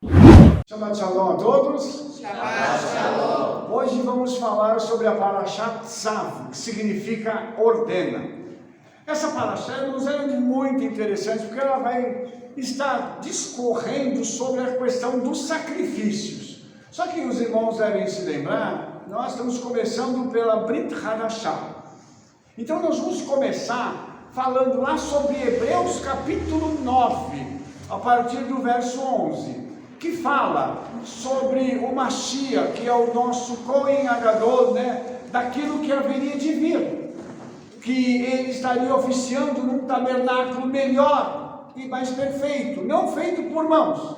Shabbat Shalom a todos. Shabbat Shalom. Hoje vamos falar sobre a Parashat Tzav, que significa ordena. Essa Parashat nos é muito interessante, porque ela vai estar discorrendo sobre a questão dos sacrifícios. Só que os irmãos devem se lembrar, nós estamos começando pela Brit Hadashah. Então nós vamos começar falando lá sobre Hebreus capítulo 9, a partir do verso 11. Que fala sobre o Mashiach, que é o nosso Kohen Agadol, daquilo que haveria de vir, que ele estaria oficiando num tabernáculo melhor e mais perfeito, não feito por mãos,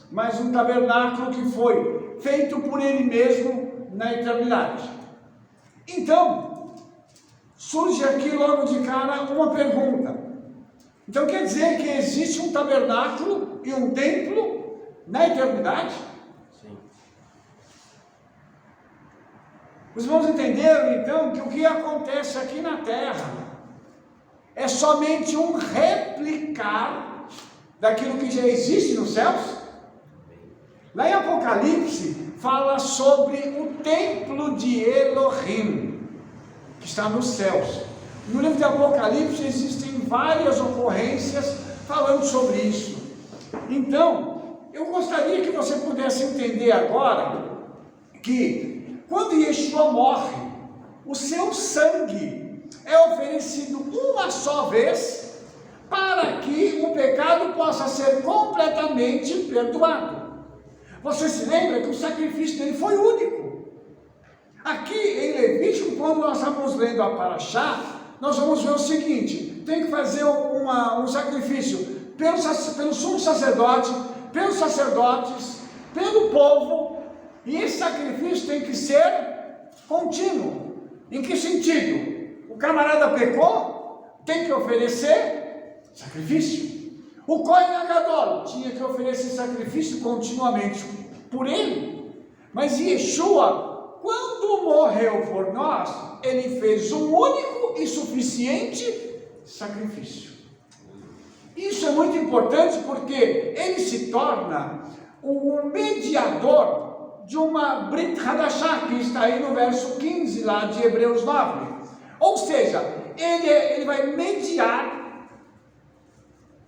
mas um tabernáculo que foi feito por ele mesmo na eternidade. Então, surge aqui logo de cara uma pergunta. Então quer dizer que existe um tabernáculo e um templo na eternidade? Sim. Os irmãos entenderam então que o que acontece aqui na terra é somente um replicar daquilo que já existe nos céus? Lá em Apocalipse fala sobre o templo de Elohim, que está nos céus. No livro de Apocalipse existem várias ocorrências falando sobre isso. Então, eu gostaria que você pudesse entender agora que quando Yeshua morre, o seu sangue é oferecido uma só vez para que o pecado possa ser completamente perdoado. Você se lembra que o sacrifício dele foi único. Aqui em Levítico, quando nós estamos lendo a Parashá, nós vamos ver o seguinte: tem que fazer um sacrifício pelo sumo sacerdote, pelos sacerdotes, pelo povo, e esse sacrifício tem que ser contínuo. Em que sentido? O camarada pecou, tem que oferecer sacrifício. O Kohen Agadol tinha que oferecer sacrifício continuamente por ele. Mas Yeshua, quando morreu por nós, ele fez um único e suficiente sacrifício. Isso é muito importante porque ele se torna o mediador de uma Brit Hadashah, que está aí no verso 15 lá de Hebreus 9. Ou seja, ele vai mediar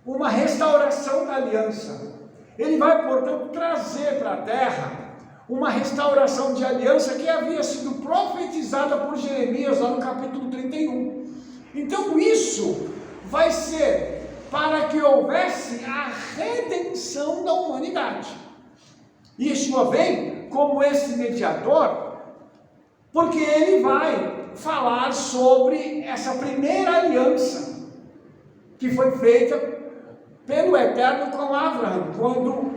uma restauração da aliança. Ele vai, portanto, trazer para a terra uma restauração de aliança que havia sido profetizada por Jeremias lá no capítulo 31. Então isso vai ser para que houvesse a redenção da humanidade. Yeshua vem como esse mediador, porque ele vai falar sobre essa primeira aliança que foi feita pelo Eterno com Abraão, quando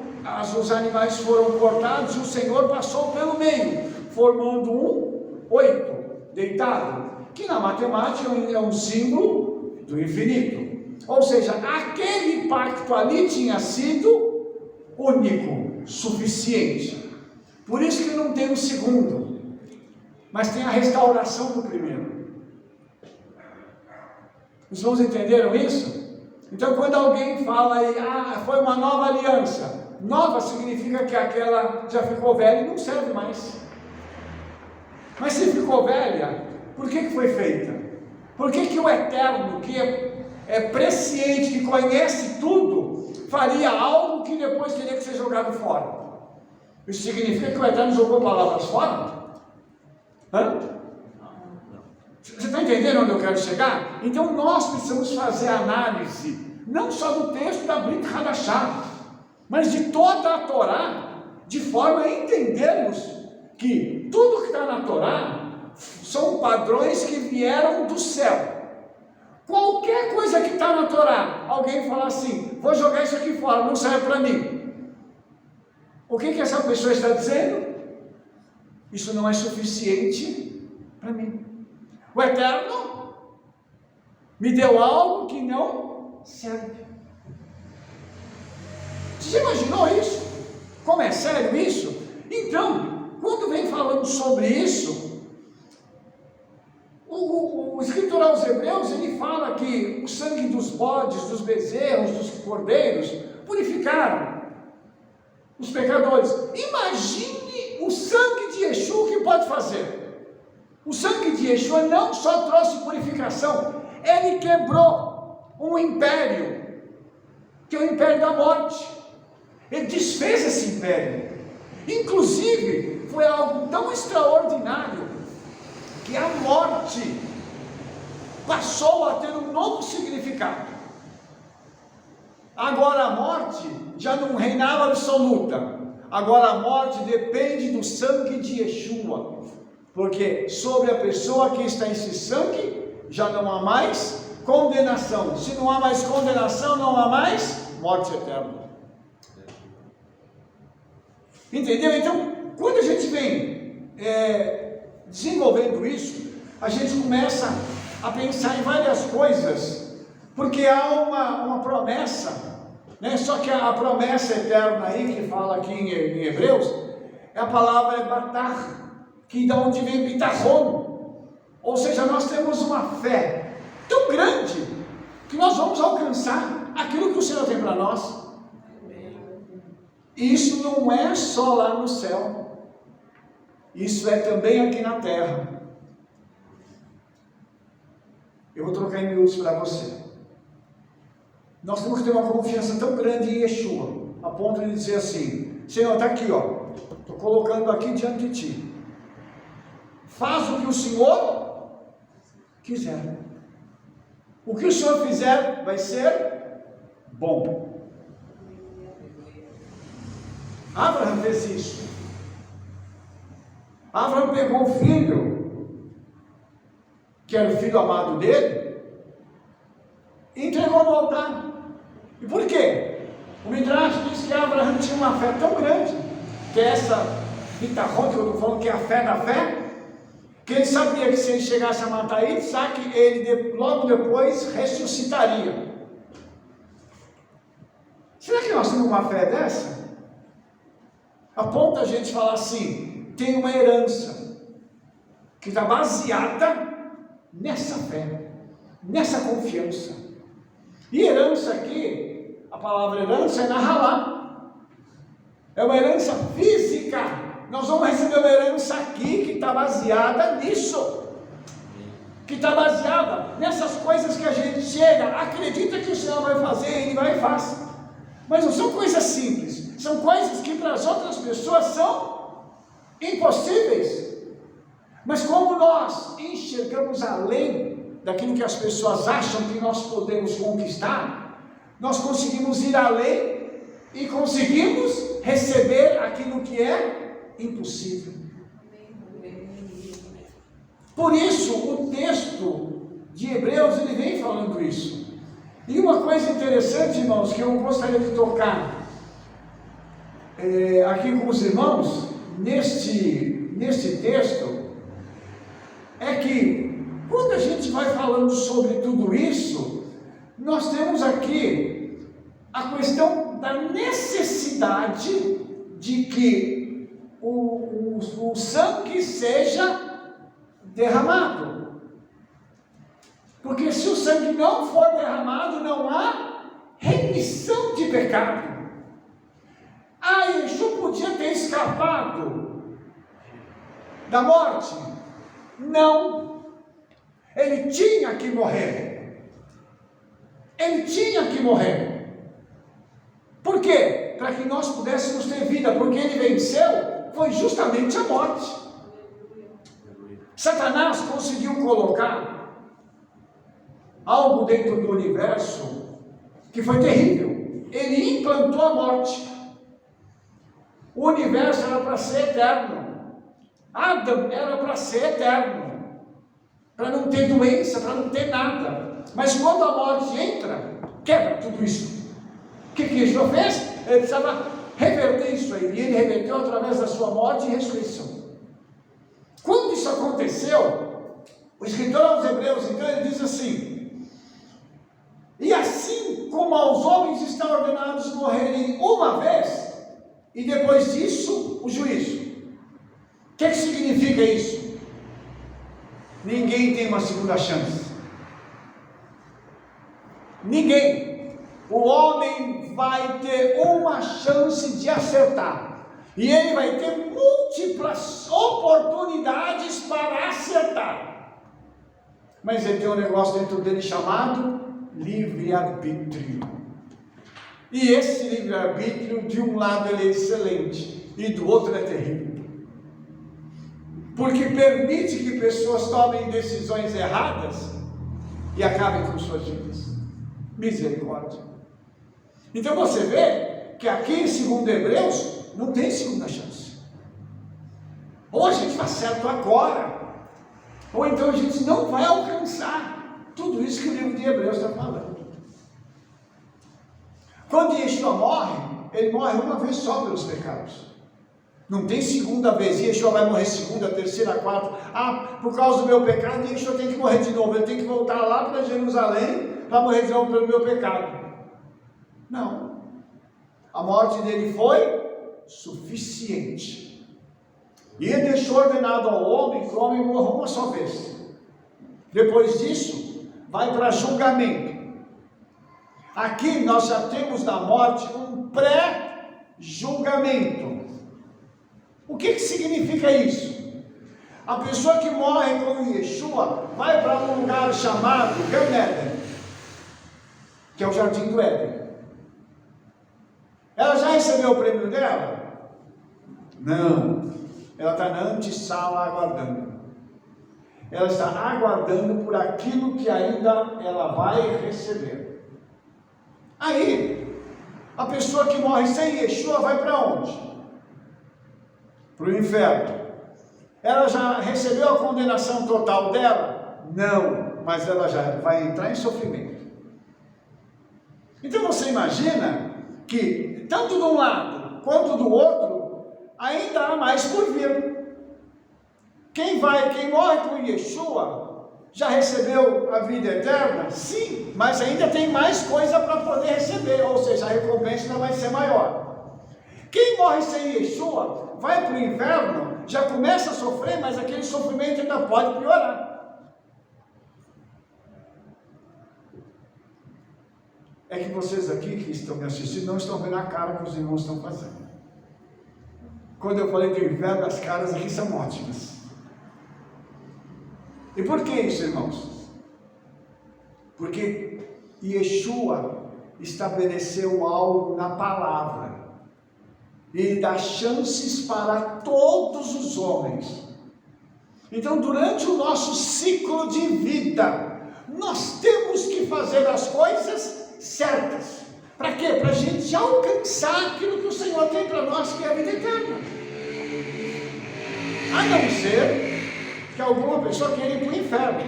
os animais foram cortados e o Senhor passou pelo meio, formando um 8 deitado, que na matemática é um símbolo do infinito. Ou seja, aquele pacto ali tinha sido único, suficiente. Por isso que não tem o segundo, mas tem a restauração do primeiro. Os irmãos entenderam isso? Então quando alguém fala aí, foi uma nova aliança, nova significa que aquela já ficou velha e não serve mais. Mas se ficou velha, por que foi feita? Por que o Eterno, que é presciente, que conhece tudo, faria algo que depois teria que ser jogado fora? Isso significa que o Eterno jogou palavras fora? Você está entendendo onde eu quero chegar? Então nós precisamos fazer análise, não só do texto da Brit Hadashah, mas de toda a Torá, de forma a entendermos que tudo que está na Torá são padrões que vieram do céu. Qualquer coisa que está na Torá, alguém fala assim, vou jogar isso aqui fora, não serve para mim. O que essa pessoa está dizendo? Isso não é suficiente para mim. O Eterno me deu algo que não serve. Você já imaginou isso? Como é sério isso? Então, quando vem falando sobre isso, o escritor aos Hebreus, ele fala que o sangue dos bodes, dos bezerros, dos cordeiros, purificaram. os pecadores. Imagine o sangue de Yeshua que pode fazer. O sangue de Yeshua não só trouxe purificação, ele quebrou um império, que é o império da morte. Ele desfez esse império. Inclusive, foi algo tão extraordinário que a morte passou a ter um novo significado. Agora a morte já não reinava absoluta. Agora a morte depende do sangue de Yeshua, porque sobre a pessoa que está esse sangue já não há mais condenação. Se não há mais condenação, não há mais morte eterna. Entendeu? Então, quando a gente vem desenvolvendo isso, a gente começa a pensar em várias coisas, porque há uma promessa, né? Só que a promessa eterna aí, que fala aqui em Hebreus, a palavra é batar, que da onde vem bitachon, ou seja, nós temos uma fé tão grande, que nós vamos alcançar aquilo que o Senhor tem para nós. Isso não é só lá no céu, isso é também aqui na terra. Eu vou trocar em miúdos para você. Nós temos que ter uma confiança tão grande em Yeshua, a ponto de dizer assim: Senhor, está aqui, ó, estou colocando aqui diante de ti, faz o que o Senhor quiser. O que o Senhor fizer vai ser bom. Abraão fez isso. Abraão pegou o filho, que era o filho amado dele, e entregou no altar. E por quê? O Midrash diz que Abraão tinha uma fé tão grande, que é essa bitachon que eu estou falando, que é a fé da fé, que ele sabia que se ele chegasse a matar Isaac, ele logo depois ressuscitaria. Será que nós temos uma fé dessa? A ponto a gente falar assim, tem uma herança que está baseada nessa fé, nessa confiança. E herança aqui, a palavra herança é nahalá, é uma herança física. Nós vamos receber uma herança aqui que está baseada nisso, que está baseada nessas coisas que a gente chega, acredita que o Senhor vai fazer, Ele vai e faz. Mas não são coisas simples, são coisas que para as outras pessoas são impossíveis. Mas como nós enxergamos além daquilo que as pessoas acham que nós podemos conquistar, nós conseguimos ir além e conseguimos receber aquilo que é impossível. Por isso o texto de Hebreus ele vem falando isso. E uma coisa interessante, irmãos, que eu gostaria de tocar aqui com os irmãos neste texto, é que quando a gente vai falando sobre tudo isso, nós temos aqui a questão da necessidade de que o sangue seja derramado. Porque se o sangue não for derramado, não há remissão de pecado. Yeshua podia ter escapado da morte? Não. Ele tinha que morrer. Ele tinha que morrer. Por quê? Para que nós pudéssemos ter vida, porque ele venceu, foi justamente a morte. Satanás conseguiu colocar algo dentro do universo que foi terrível. Ele implantou a morte. O universo era para ser eterno. Adão era para ser eterno, para não ter doença, para não ter nada. Mas quando a morte entra, quebra tudo isso. O que Yeshua fez? Ele precisava reverter isso aí. E ele reverteu através da sua morte e ressurreição. Quando isso aconteceu, o escritor aos Hebreus, então, ele diz assim: e assim como aos homens estão ordenados morrerem uma vez, e depois disso, o juízo. O que significa isso? Ninguém tem uma segunda chance. Ninguém. o homem vai ter uma chance de acertar. E ele vai ter múltiplas oportunidades para acertar. Mas ele tem um negócio dentro dele chamado livre-arbítrio. E esse livre-arbítrio, de um lado ele é excelente, e do outro é terrível. Porque permite que pessoas tomem decisões erradas e acabem com suas vidas. Misericórdia. Então você vê que aqui em 2 Hebreus não tem segunda chance. Ou a gente vai certo agora, ou então a gente não vai alcançar tudo isso que o livro de Hebreus está falando. Quando Yeshua morre, ele morre uma vez só pelos pecados. Não tem segunda vez. Yeshua vai morrer segunda, terceira, quarta. Por causa do meu pecado, Yeshua tem que morrer de novo. Ele tem que voltar lá para Jerusalém para morrer de novo pelo meu pecado. Não. A morte dele foi suficiente. E ele deixou ordenado ao homem que o homem morra uma só vez. Depois disso, vai para julgamento. Aqui nós já temos na morte um pré-julgamento. O que significa isso? A pessoa que morre com Yeshua vai para um lugar chamado Gan Eden, que é o Jardim do Éden. Ela já recebeu o prêmio dela? Não. Ela está na antessala aguardando. Ela está aguardando por aquilo que ainda ela vai receber. Aí, a pessoa que morre sem Yeshua vai para onde? Para o inferno. Ela já recebeu a condenação total dela? Não, mas ela já vai entrar em sofrimento. Então você imagina que tanto de um lado quanto do outro ainda há mais por vir. Quem morre com Yeshua já recebeu a vida eterna? Sim, mas ainda tem mais coisa para poder receber, ou seja, a recompensa ainda vai ser maior. Quem morre sem Yeshua vai para o inferno, já começa a sofrer, mas aquele sofrimento ainda pode piorar. É que vocês aqui que estão me assistindo não estão vendo a cara que os irmãos estão fazendo. Quando eu falei do inferno, as caras aqui são ótimas. E por que isso, irmãos? Porque Yeshua estabeleceu algo na palavra. Ele dá chances para todos os homens. Então, durante o nosso ciclo de vida, nós temos que fazer as coisas certas. Para quê? Para a gente alcançar aquilo que o Senhor tem para nós, que é a vida eterna. A não ser que alguma pessoa queira ir para o inferno.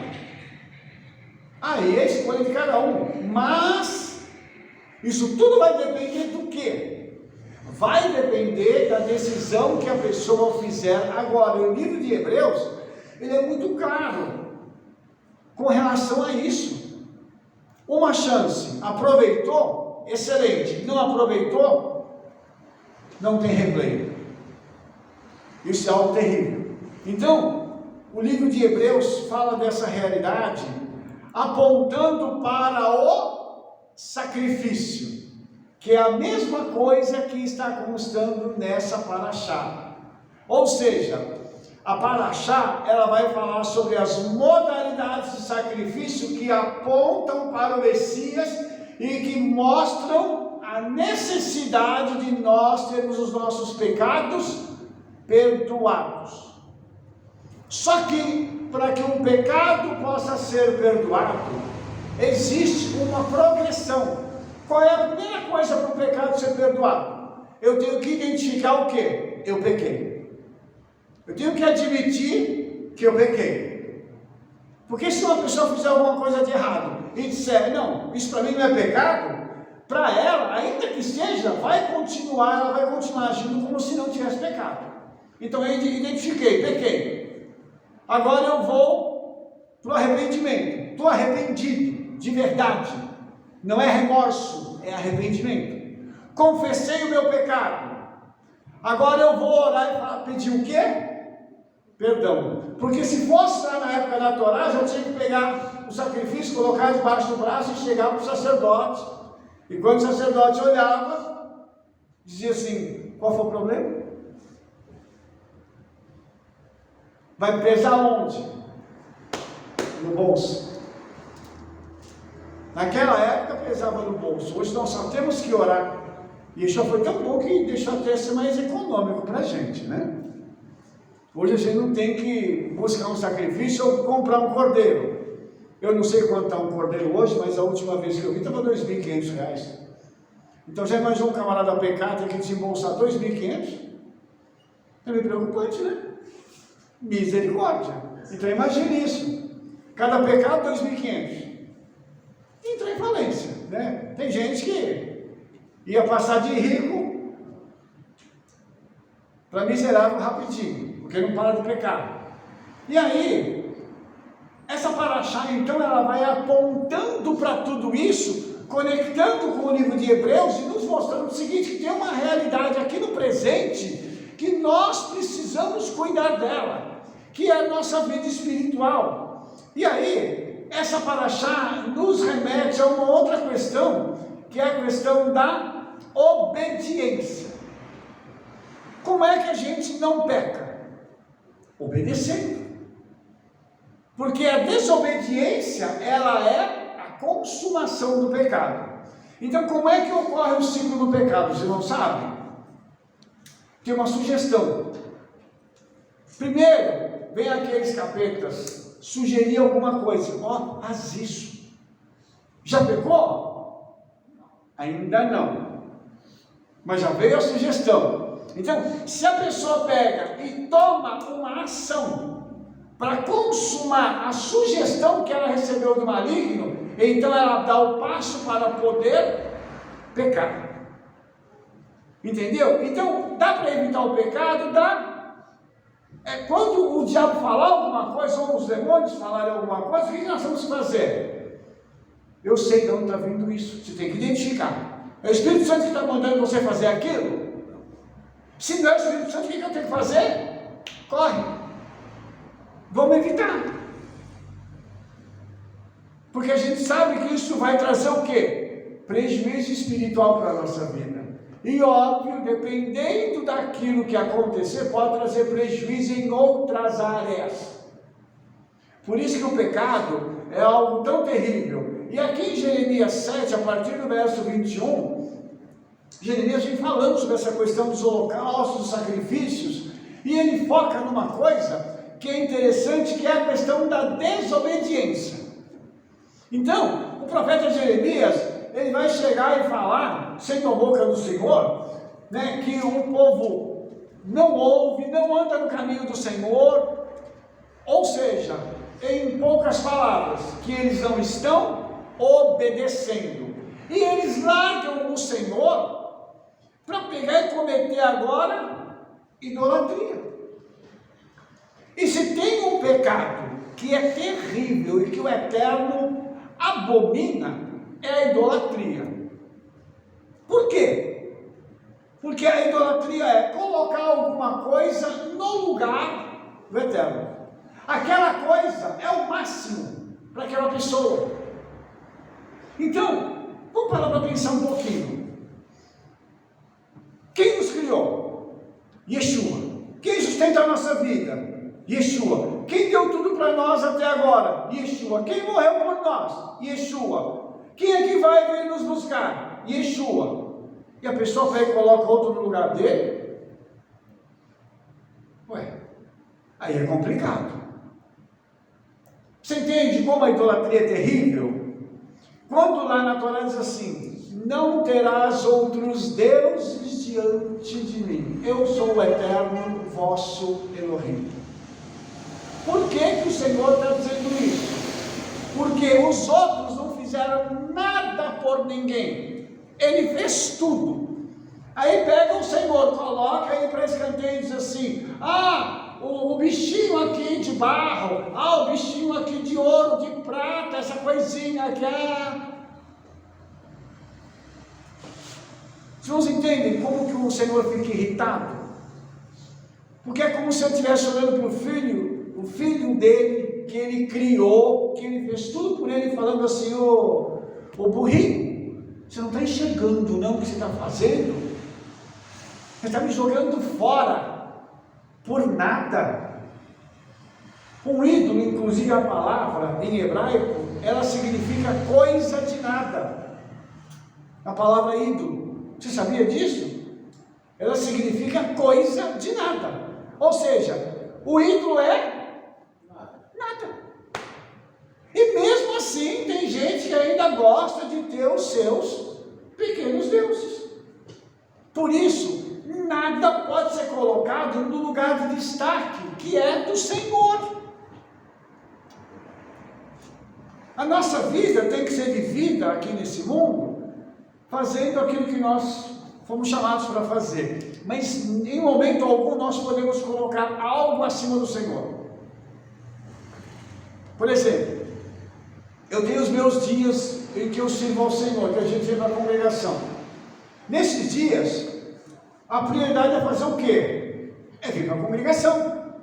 Aí é a escolha de cada um. Mas isso tudo vai depender do quê? Vai depender da decisão que a pessoa fizer agora. O livro de Hebreus, ele é muito claro com relação a isso. Uma chance, aproveitou? Excelente. Não aproveitou? Não tem replay. Isso é algo terrível. Então, o livro de Hebreus fala dessa realidade, apontando para o sacrifício, que é a mesma coisa que está constando nessa paraxá. Ou seja, a paraxá, ela vai falar sobre as modalidades de sacrifício que apontam para o Messias e que mostram a necessidade de nós termos os nossos pecados perdoados. Só que, para que um pecado possa ser perdoado, existe uma progressão. Qual é a primeira coisa para o pecado ser perdoado? Eu tenho que identificar o quê? Eu pequei. Eu tenho que admitir que eu pequei. Porque se uma pessoa fizer alguma coisa de errado e disser, não, isso para mim não é pecado, para ela, ainda que seja, ela vai continuar agindo como se não tivesse pecado. Então eu identifiquei, pequei. Agora eu vou para o arrependimento. Estou arrependido, de verdade. Não é remorso, é arrependimento. Confessei o meu pecado. Agora eu vou orar e pedir o quê? Perdão. Porque se fosse lá na época da Torá, já tinha que pegar o sacrifício, colocar debaixo do braço e chegar para o sacerdote. E quando o sacerdote olhava, dizia assim: qual foi o problema? Vai pesar onde? No bolso. Naquela época pesava no bolso. Hoje nós só temos que orar. E isso foi tão bom que deixou até ser mais econômico para a gente, né? Hoje a gente não tem que buscar um sacrifício ou comprar um cordeiro. Eu não sei quanto está um cordeiro hoje, mas a última vez que eu vi estava R$ 2.500. Então já imaginou um camarada pecar, tem que desembolsar R$ 2.500? É meio preocupante, né? Misericórdia. Então imagine isso. Cada pecado R$ 2.500. Entra em falência, né? Tem gente que ia passar de rico para miserável rapidinho, porque não para de pecar. E aí, essa paraxá, então, ela vai apontando para tudo isso, conectando com o livro de Hebreus e nos mostrando o seguinte, que tem uma realidade aqui no presente, que nós precisamos cuidar dela, que é a nossa vida espiritual. E aí, essa paraxá nos remete a uma outra questão, que é a questão da obediência. Como é que a gente não peca? Obedecendo. Porque a desobediência, ela é a consumação do pecado. Então, como é que ocorre o ciclo do pecado? Você não sabe? Tem uma sugestão. Primeiro, vem aqueles capetas sugerir alguma coisa. Ó, faz isso. Já pecou? Ainda não. Mas já veio a sugestão. Então, se a pessoa pega e toma uma ação para consumar a sugestão que ela recebeu do maligno, então ela dá o passo para poder pecar. Entendeu? Então, dá para evitar o pecado? Dá. Quando o diabo falar alguma coisa, ou os demônios falarem alguma coisa, o que nós vamos fazer? Eu sei de onde está vindo isso. Você tem que identificar. É o Espírito Santo que está mandando você fazer aquilo? Se não é o Espírito Santo, o que eu tenho que fazer? Corre. Vamos evitar. Porque a gente sabe que isso vai trazer o quê? Prejuízo espiritual para a nossa vida. E óbvio, dependendo daquilo que acontecer, pode trazer prejuízo em outras áreas. Por isso que o pecado é algo tão terrível. E aqui em Jeremias 7, a partir do verso 21, Jeremias vem falando sobre essa questão dos holocaustos, dos sacrifícios, e ele foca numa coisa que é interessante, que é a questão da desobediência. Então, o profeta Jeremias, ele vai chegar e falar, sendo a boca do Senhor, né, que o povo não ouve, não anda no caminho do Senhor, ou seja, em poucas palavras, que eles não estão obedecendo, e eles largam o Senhor para pegar e cometer agora idolatria. E se tem um pecado que é terrível e que o Eterno abomina, é a idolatria. Por quê? Porque a idolatria é colocar alguma coisa no lugar do Eterno. Aquela coisa é o máximo para aquela pessoa. Então, vamos parar para pensar um pouquinho. Quem nos criou? Yeshua. Quem sustenta a nossa vida? Yeshua. Quem deu tudo para nós até agora? Yeshua. Quem morreu por nós? Yeshua. Quem é que vai vir nos buscar? Yeshua. E a pessoa pega e coloca outro no lugar dele? Ué, aí é complicado. Você entende como a idolatria é terrível? Quando lá na Torá diz assim: não terás outros deuses diante de mim, eu sou o Eterno, vosso Elohim. Por que o Senhor está dizendo isso? Porque os outros não fizeram nada por ninguém, ele fez tudo. Aí pega o Senhor, coloca ele para escanteio e diz assim: o bichinho aqui de barro, o bichinho aqui de ouro, de prata, essa coisinha aqui, Vocês entendem como que o Senhor fica irritado? Porque é como se eu estivesse olhando para o filho dele, que ele criou, que ele fez tudo por ele, falando assim: ô burrinho, Você não está enxergando não o que você está fazendo. Você está me jogando fora por nada. Um ídolo, inclusive a palavra em hebraico, ela significa coisa de nada. A palavra ídolo, você sabia disso? Ela significa coisa de nada. Ou seja, o ídolo é nada. E mesmo assim tem gente que ainda gosta de ter os seus pequenos deuses. Por isso, nada pode ser colocado no lugar de destaque, que é do Senhor. A nossa vida tem que ser vivida aqui nesse mundo, fazendo aquilo que nós fomos chamados para fazer. Mas em momento algum nós podemos colocar algo acima do Senhor. Por exemplo, eu tenho os meus dias em que eu sirvo ao Senhor, que a gente vem para a congregação. Nesses dias, a prioridade é fazer o quê? É vir para a congregação.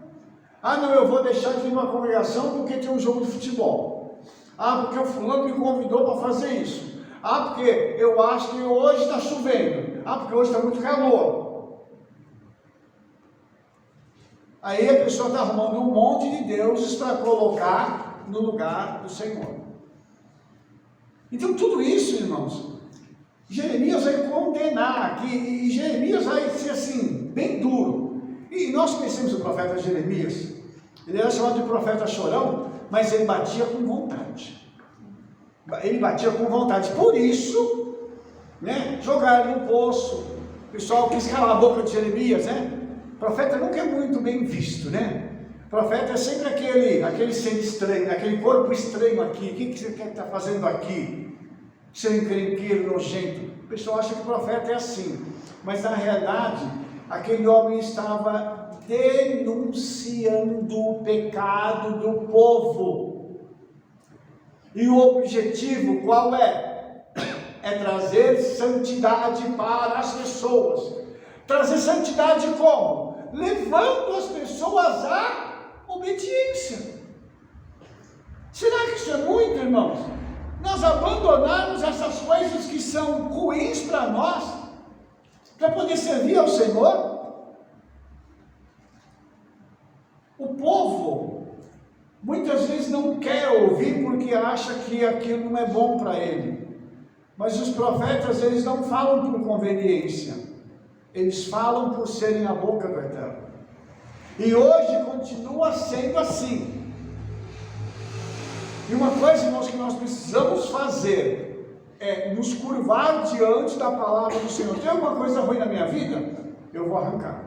Ah, não, eu vou deixar de vir para a congregação porque tem um jogo de futebol. Ah, porque o fulano me convidou para fazer isso. Ah, porque eu acho que hoje está chovendo. Ah, porque hoje está muito calor. Aí a pessoa está arrumando um monte de deuses para colocar no lugar do Senhor. Então tudo isso, irmãos, Jeremias vai condenar aqui, e Jeremias vai ser assim, bem duro. E nós conhecemos o profeta Jeremias. Ele era chamado de profeta chorão, mas ele batia com vontade. Ele batia com vontade. Por isso, né, jogaram ele no poço. O pessoal quis calar a boca de Jeremias, né? O profeta nunca é muito bem visto, né? O profeta é sempre aquele ser estranho, aquele corpo estranho aqui. O que você quer estar fazendo aqui? Seu encrenqueiro nojento. O pessoal acha que o profeta é assim. Mas na realidade, aquele homem estava denunciando o pecado do povo. E o objetivo qual é? É trazer santidade para as pessoas. Trazer santidade como? Levando as pessoas à obediência. Será que isso é muito, irmãos? Nós abandonarmos essas coisas que são ruins para nós, para poder servir ao Senhor? O povo muitas vezes não quer ouvir porque acha que aquilo não é bom para ele. Mas os profetas, eles não falam por conveniência, eles falam por serem a boca do Eterno. E hoje continua sendo assim. E uma coisa, irmãos, que nós precisamos fazer é nos curvar diante da palavra do Senhor. Tem alguma coisa ruim na minha vida? Eu vou arrancar.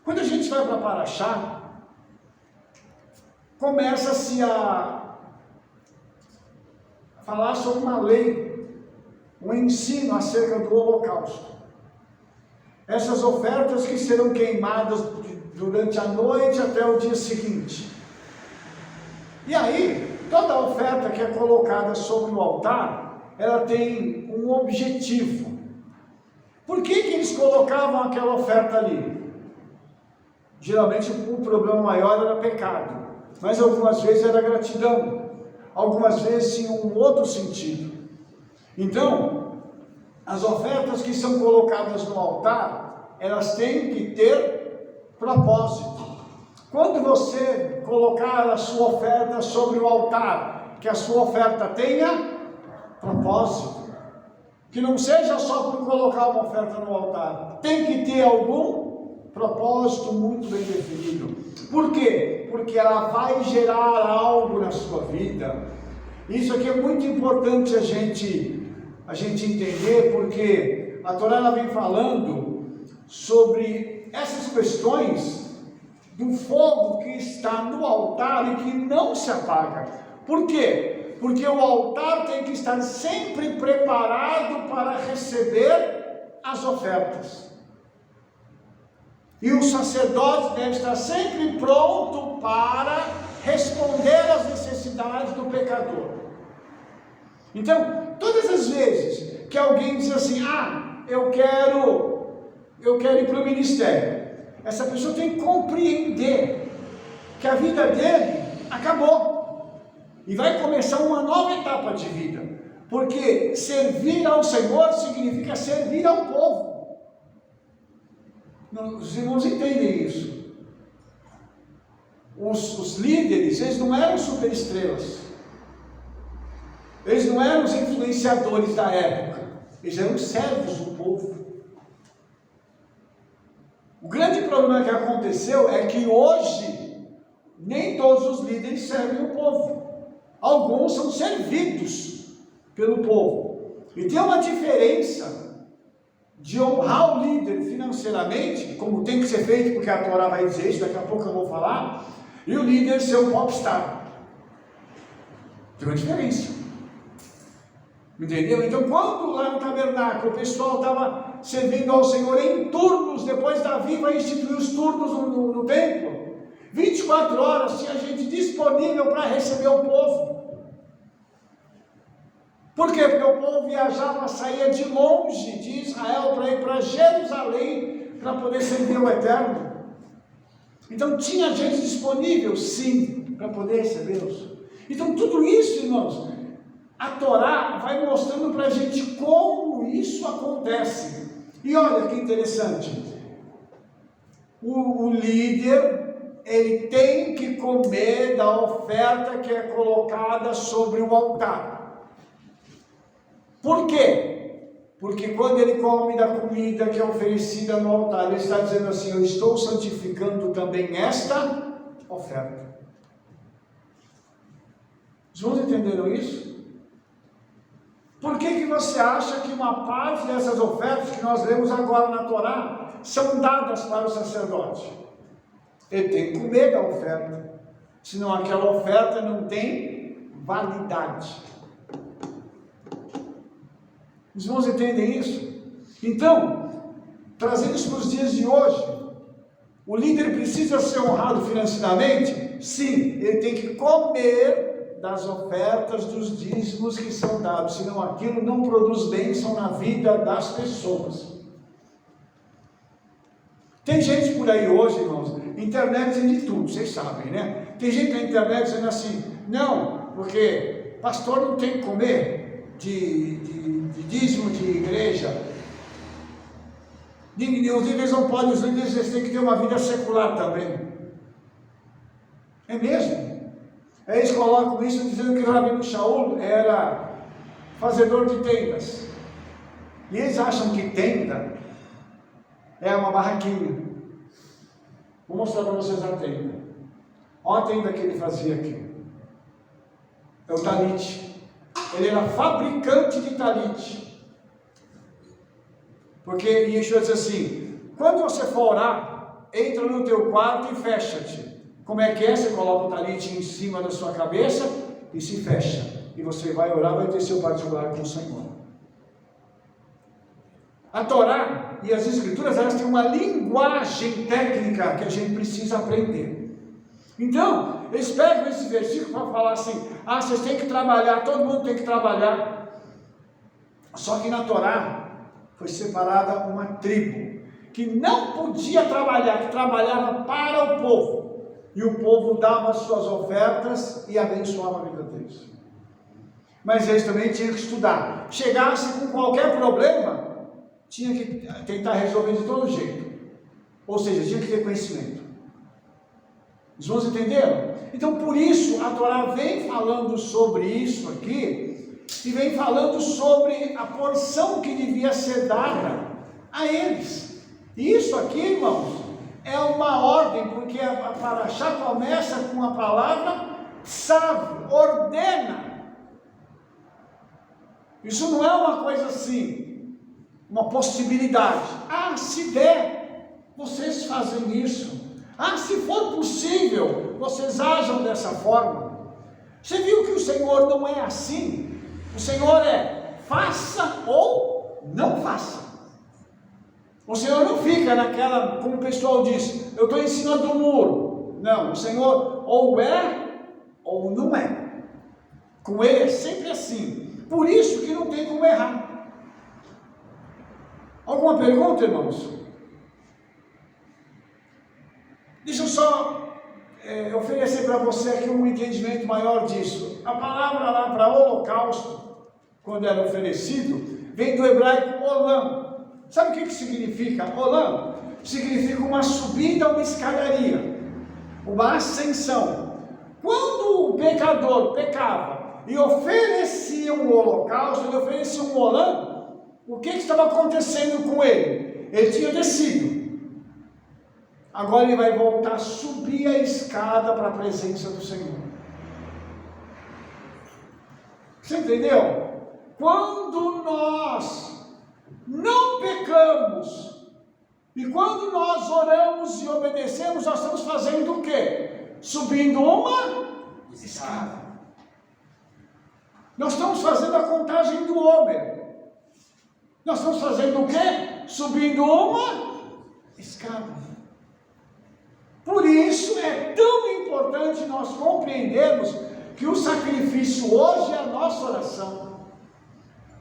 Quando a gente vai para Paraxá, começa-se a falar sobre uma lei, um ensino acerca do holocausto. Essas ofertas que serão queimadas durante a noite até o dia seguinte. E aí, toda oferta que é colocada sobre o altar, ela tem um objetivo. Por que eles colocavam aquela oferta ali? Geralmente o problema maior era pecado, mas algumas vezes era gratidão, algumas vezes tinha um outro sentido. Então, as ofertas que são colocadas no altar, elas têm que ter propósito. Quando você colocar a sua oferta sobre o altar, que a sua oferta tenha propósito, que não seja só por colocar uma oferta no altar, tem que ter algum propósito muito bem definido. Por quê? Porque ela vai gerar algo na sua vida. Isso aqui é muito importante a gente entender, porque a Torá ela vem falando sobre essas questões do fogo que está no altar e que não se apaga. Por quê? Porque o altar tem que estar sempre preparado para receber as ofertas. E o sacerdote deve estar sempre pronto para responder às necessidades do pecador. Então, todas as vezes que alguém diz assim, eu quero ir para o ministério, essa pessoa tem que compreender que a vida dele acabou e vai começar uma nova etapa de vida. Porque servir ao Senhor significa servir ao povo. Os irmãos entendem isso. Os líderes, eles não eram superestrelas. Eles não eram os influenciadores da época. Eles eram servos do povo. O grande problema que aconteceu é que hoje nem todos os líderes servem o povo. Alguns são servidos pelo povo. E tem uma diferença de honrar o líder financeiramente, como tem que ser feito, porque a Torá vai dizer isso, daqui a pouco eu vou falar, e o líder ser um popstar. Tem uma diferença. Entendeu? Então, quando lá no tabernáculo o pessoal estava servindo ao Senhor em turnos, depois Davi vai instituir os turnos no templo, 24 horas tinha gente disponível para receber o povo. Por quê? Porque o povo viajava, saía de longe de Israel para ir para Jerusalém para poder servir ao Eterno. Então tinha gente disponível, sim, para poder recebê-los. Então tudo isso, irmãos, a Torá vai mostrando para a gente como isso acontece. E olha que interessante, o líder, ele tem que comer da oferta que é colocada sobre o altar. Por quê? Porque quando ele come da comida que é oferecida no altar, ele está dizendo assim: eu estou santificando também esta oferta. Os irmãos entenderam isso? Por que você acha que uma parte dessas ofertas que nós lemos agora na Torá são dadas para o sacerdote? Ele tem que comer da oferta, senão aquela oferta não tem validade. Os irmãos entendem isso? Então, trazendo isso para os dias de hoje, o líder precisa ser honrado financeiramente? Sim, ele tem que comer das ofertas, dos dízimos que são dados, senão aquilo não produz bênção na vida das pessoas. Tem gente por aí hoje, irmãos, internet tem de tudo, vocês sabem, né? Tem gente na internet dizendo assim: não, porque pastor não tem que comer de dízimo de igreja. Os líderes não podem, os líderes eles têm que ter uma vida secular também. É mesmo? Eles colocam isso dizendo que o Rabino Shaul era fazedor de tendas. E eles acham que tenda é uma barraquinha. Vou mostrar para vocês a tenda. Olha a tenda que ele fazia aqui. É o talit. Ele era fabricante de talit. Porque Yeshua diz assim: quando você for orar, entra no teu quarto e fecha-te. Como é que é? Você coloca o talit em cima da sua cabeça e se fecha. E você vai orar, vai ter seu particular com o Senhor. A Torá e as Escrituras, elas têm uma linguagem técnica que a gente precisa aprender. Então, eles pegam esse versículo para falar assim: ah, vocês têm que trabalhar, todo mundo tem que trabalhar. Só que na Torá foi separada uma tribo que não podia trabalhar, que trabalhava para o povo. E o povo dava as suas ofertas e abençoava a vida deles. Mas eles também tinham que estudar. Chegasse com qualquer problema, tinha que tentar resolver de todo jeito. Ou seja, tinha que ter conhecimento. Os irmãos entenderam? Então, por isso, a Torá vem falando sobre isso aqui, e vem falando sobre a porção que devia ser dada a eles. E isso aqui, irmãos, é uma ordem, porque a Parashá começa com a palavra tzav, ordena. Isso não é uma coisa assim, uma possibilidade. Ah, se der, vocês fazem isso. Ah, se for possível, vocês ajam dessa forma. Você viu que o Senhor não é assim? O Senhor é faça ou não faça. O Senhor não fica naquela, como o pessoal diz, eu estou em cima do muro. Não, o Senhor ou é ou não é. Com Ele é sempre assim. Por isso que não tem como errar. Alguma pergunta, irmãos? Deixa eu só oferecer para você aqui um entendimento maior disso. A palavra lá para holocausto, quando era oferecido, vem do hebraico olam. Sabe o que significa olam? Significa uma subida, uma escadaria, uma ascensão. Quando o pecador pecava e oferecia um holocausto, ele oferecia um olam, o que estava acontecendo com ele? Ele tinha descido. Agora ele vai voltar a subir a escada para a presença do Senhor. Você entendeu? Quando nós não pecamos, e quando nós oramos e obedecemos, nós estamos fazendo o quê? Subindo uma escada. Nós estamos fazendo a contagem do Homer. Nós estamos fazendo o quê? Subindo uma escada. Por isso é tão importante nós compreendermos que o sacrifício hoje é a nossa oração.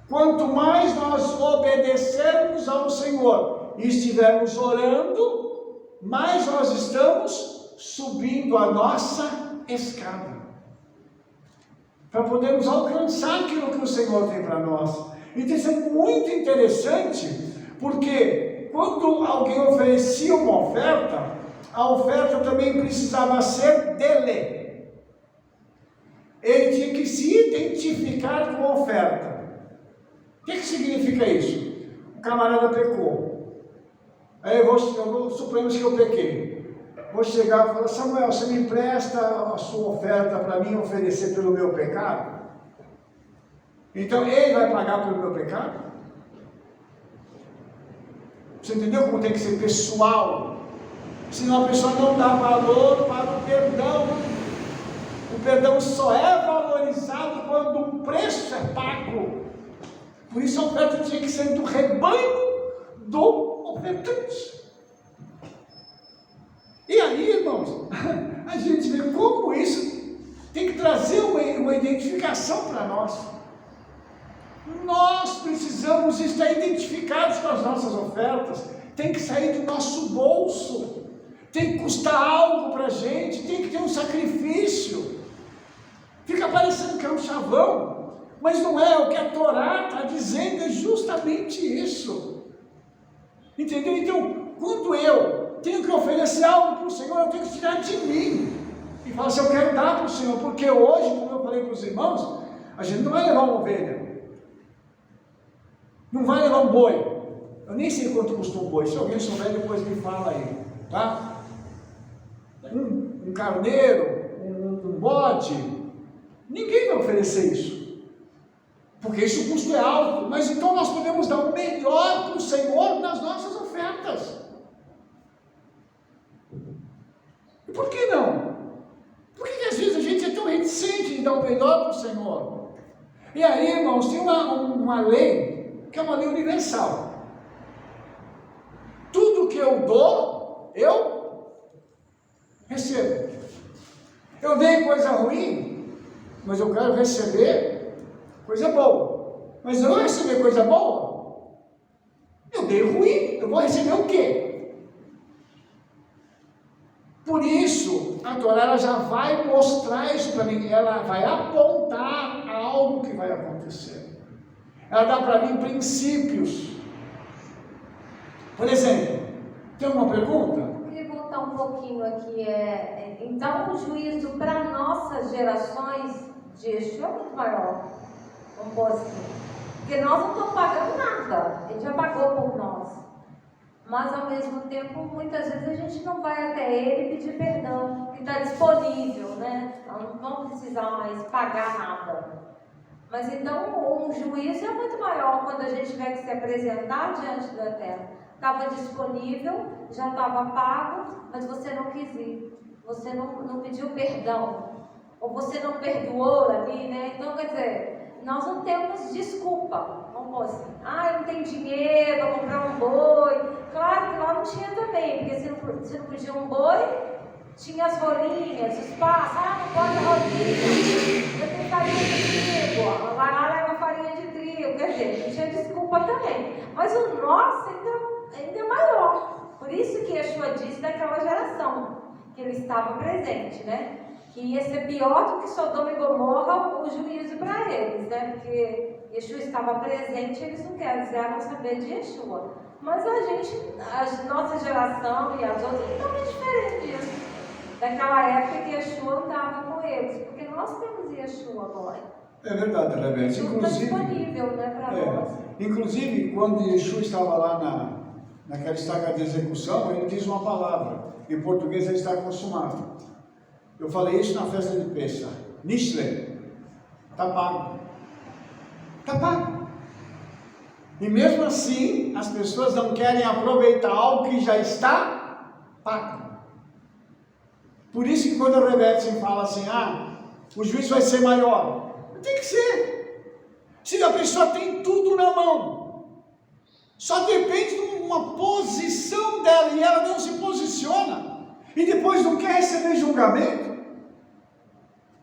Quanto mais nós obedecermos ao Senhor e estivermos orando, mais nós estamos subindo a nossa escada, para podermos alcançar aquilo que o Senhor tem para nós. Então isso é muito interessante, porque quando alguém oferecia uma oferta, a oferta também precisava ser dele. Ele tinha que se identificar com a oferta. O que significa isso? O camarada pecou. Aí suponhamos que eu pequei. Vou chegar e falar: Samuel, você me empresta a sua oferta para mim oferecer pelo meu pecado? Então ele vai pagar pelo meu pecado? Você entendeu como tem que ser pessoal? Senão a pessoa não dá valor para o perdão. O perdão só é valorizado quando o preço é pago. Por isso a oferta tinha que ser do rebanho do ofertante. E aí, irmãos, a gente vê como isso tem que trazer uma identificação para nós. Nós precisamos estar identificados com as nossas ofertas. Tem que sair do nosso bolso. Tem que custar algo para a gente, tem que ter um sacrifício. Fica parecendo que é um chavão, mas não é. O que a Torá está dizendo é justamente isso. Entendeu? Então, quando eu tenho que oferecer algo para o Senhor, eu tenho que tirar de mim e falar assim: eu quero dar para o Senhor, porque hoje, como eu falei para os irmãos, a gente não vai levar uma ovelha, não vai levar um boi. Eu nem sei quanto custa um boi. Se alguém souber, depois me fala aí, tá? Um carneiro, um bode, ninguém vai oferecer isso, porque esse custo é alto. Mas então nós podemos dar o melhor para o Senhor nas nossas ofertas. E por que não? Por que às vezes a gente é tão reticente de dar o melhor para o Senhor? E aí, irmãos, tem uma lei, que é uma lei universal. Tudo que eu dou, eu recebo. Eu dei coisa ruim, mas eu quero receber coisa boa. Mas eu vou receber coisa boa? Eu dei ruim, eu vou receber o quê? Por isso, a Torá ela já vai mostrar isso para mim. Ela vai apontar algo que vai acontecer. Ela dá para mim princípios. Por exemplo, tem uma pergunta? Um pouquinho aqui, então o juízo para nossas gerações de Yeshua é muito maior, vamos pôr assim, porque nós não estamos pagando nada, ele já pagou por nós, mas ao mesmo tempo muitas vezes a gente não vai até ele pedir perdão, porque está disponível, né? Nós não vamos precisar mais pagar nada. Mas então um juízo é muito maior quando a gente tiver que se apresentar diante da terra. Estava disponível, já estava pago, mas você não quis ir, você não pediu perdão, ou você não perdoou ali, né? Então, quer dizer, nós não temos desculpa, vamos pôr assim: eu não tenho dinheiro para comprar um boi. Claro que lá não tinha também, porque se não podia um boi, tinha as rolinhas, os passos. Não pode a rolinha, eu tenho farinha de trigo, vai lá, leva farinha de trigo. Quer dizer, não tinha desculpa também, mas o nosso ainda é maior. Por isso que Yeshua disse daquela geração, que ele estava presente, né? Que ia ser pior do que Sodoma e Gomorra o juízo para eles, né? Porque Yeshua estava presente, eles não quiseram saber de Yeshua. Mas a nossa geração e as outras não estão diferentes disso. Daquela época que Yeshua andava com eles, porque nós temos Yeshua agora. É verdade, Rebete. Tudo está disponível, né, para nós. Inclusive, quando Yeshua estava lá naquela estaca de execução, ele diz uma palavra. Em português ele está consumado. Eu falei isso na festa de Pesach. Nishle. Está pago. Está pago. E mesmo assim, as pessoas não querem aproveitar algo que já está pago. Por isso que quando a Rebete fala assim, o juízo vai ser maior. Tem que ser. Se a pessoa tem tudo na mão, só depende de uma posição dela e ela não se posiciona, e depois não quer receber julgamento,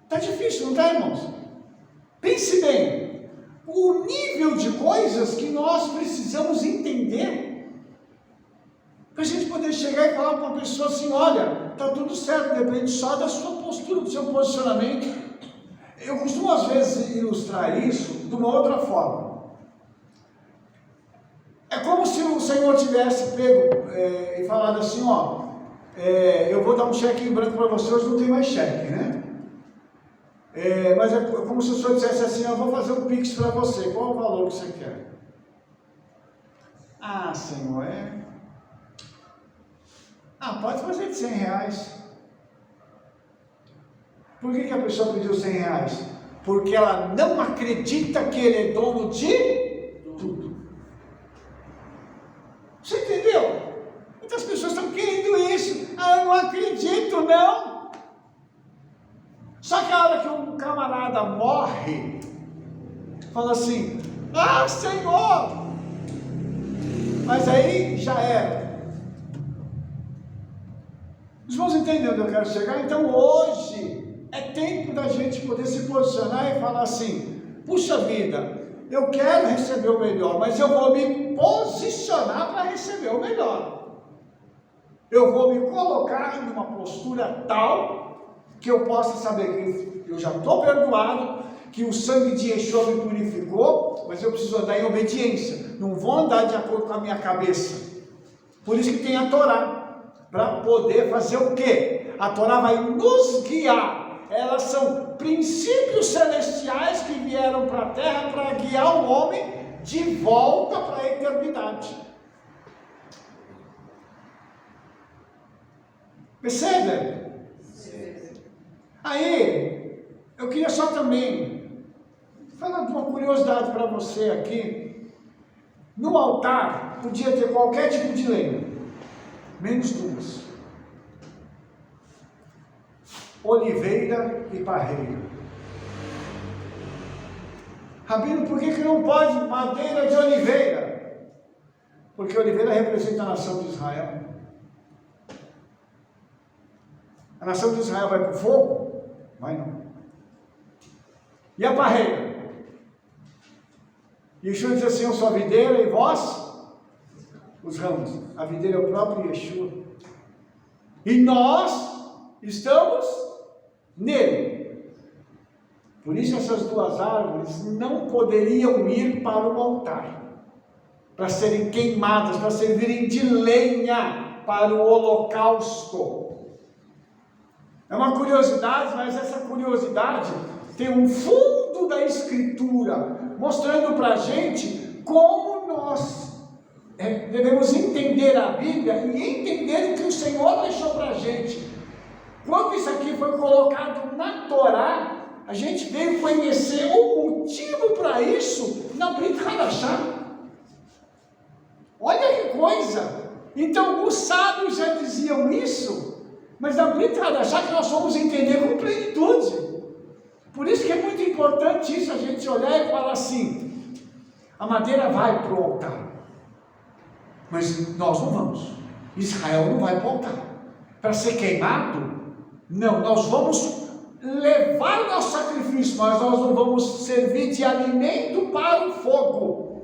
está difícil, não está, irmãos? Pense bem, o nível de coisas que nós precisamos entender, para a gente poder chegar e falar para uma pessoa assim, olha, está tudo certo, depende só da sua postura, do seu posicionamento. Eu costumo às vezes ilustrar isso de uma outra forma. É como se o Senhor tivesse pego e falado assim, eu vou dar um cheque em branco para você, hoje não tem mais cheque, né? Mas é como se o Senhor dissesse assim, eu vou fazer um pix para você, qual o valor que você quer? Senhor, pode fazer de R$100. Por que a pessoa pediu R$100? Porque ela não acredita que ele é dono de tudo. Você entendeu? Muitas pessoas estão querendo isso. Eu não acredito, não. Só que a hora que um camarada morre, fala assim, Senhor! Mas aí já era. Os irmãos entendem onde eu quero chegar? Então hoje é tempo da gente poder se posicionar e falar assim, puxa vida, eu quero receber o melhor, mas eu vou me posicionar para receber o melhor. Eu vou me colocar em uma postura tal que eu possa saber que eu já estou perdoado, que o sangue de Yeshua me purificou, mas eu preciso andar em obediência, não vou andar de acordo com a minha cabeça. Por isso que tem a Torá, para poder fazer o quê? A Torá vai nos guiar. Elas são princípios celestiais que vieram para a terra para guiar o homem de volta para a eternidade. Percebe? Aí, eu queria só também falar de uma curiosidade para você aqui. No altar podia ter qualquer tipo de lenha, menos duas: oliveira e parreira. Rabino, por que não pode madeira de oliveira? Porque a oliveira representa a nação de Israel. A nação de Israel vai para o fogo? Vai não. E a parreira? Yeshua diz assim, eu sou a videira e vós, os ramos. A videira é o próprio Yeshua. E nós estamos nele. Por isso essas duas árvores não poderiam ir para o altar, para serem queimadas, para servirem de lenha para o holocausto. É uma curiosidade, mas essa curiosidade tem um fundo da Escritura, mostrando para a gente como nós devemos entender a Bíblia e entender o que o Senhor deixou para a gente. Quando isso aqui foi colocado na Torá, a gente veio conhecer o motivo para isso na Brit Hadashah. Olha que coisa! Então os sábios já diziam isso, mas na Brit Hadashah que nós vamos entender com plenitude. Por isso que é muito importante isso, a gente olhar e falar assim, a madeira vai para o altar, mas nós não vamos. Israel não vai para o altar para ser queimado. Não, nós vamos levar o nosso sacrifício, mas nós não vamos servir de alimento para o fogo.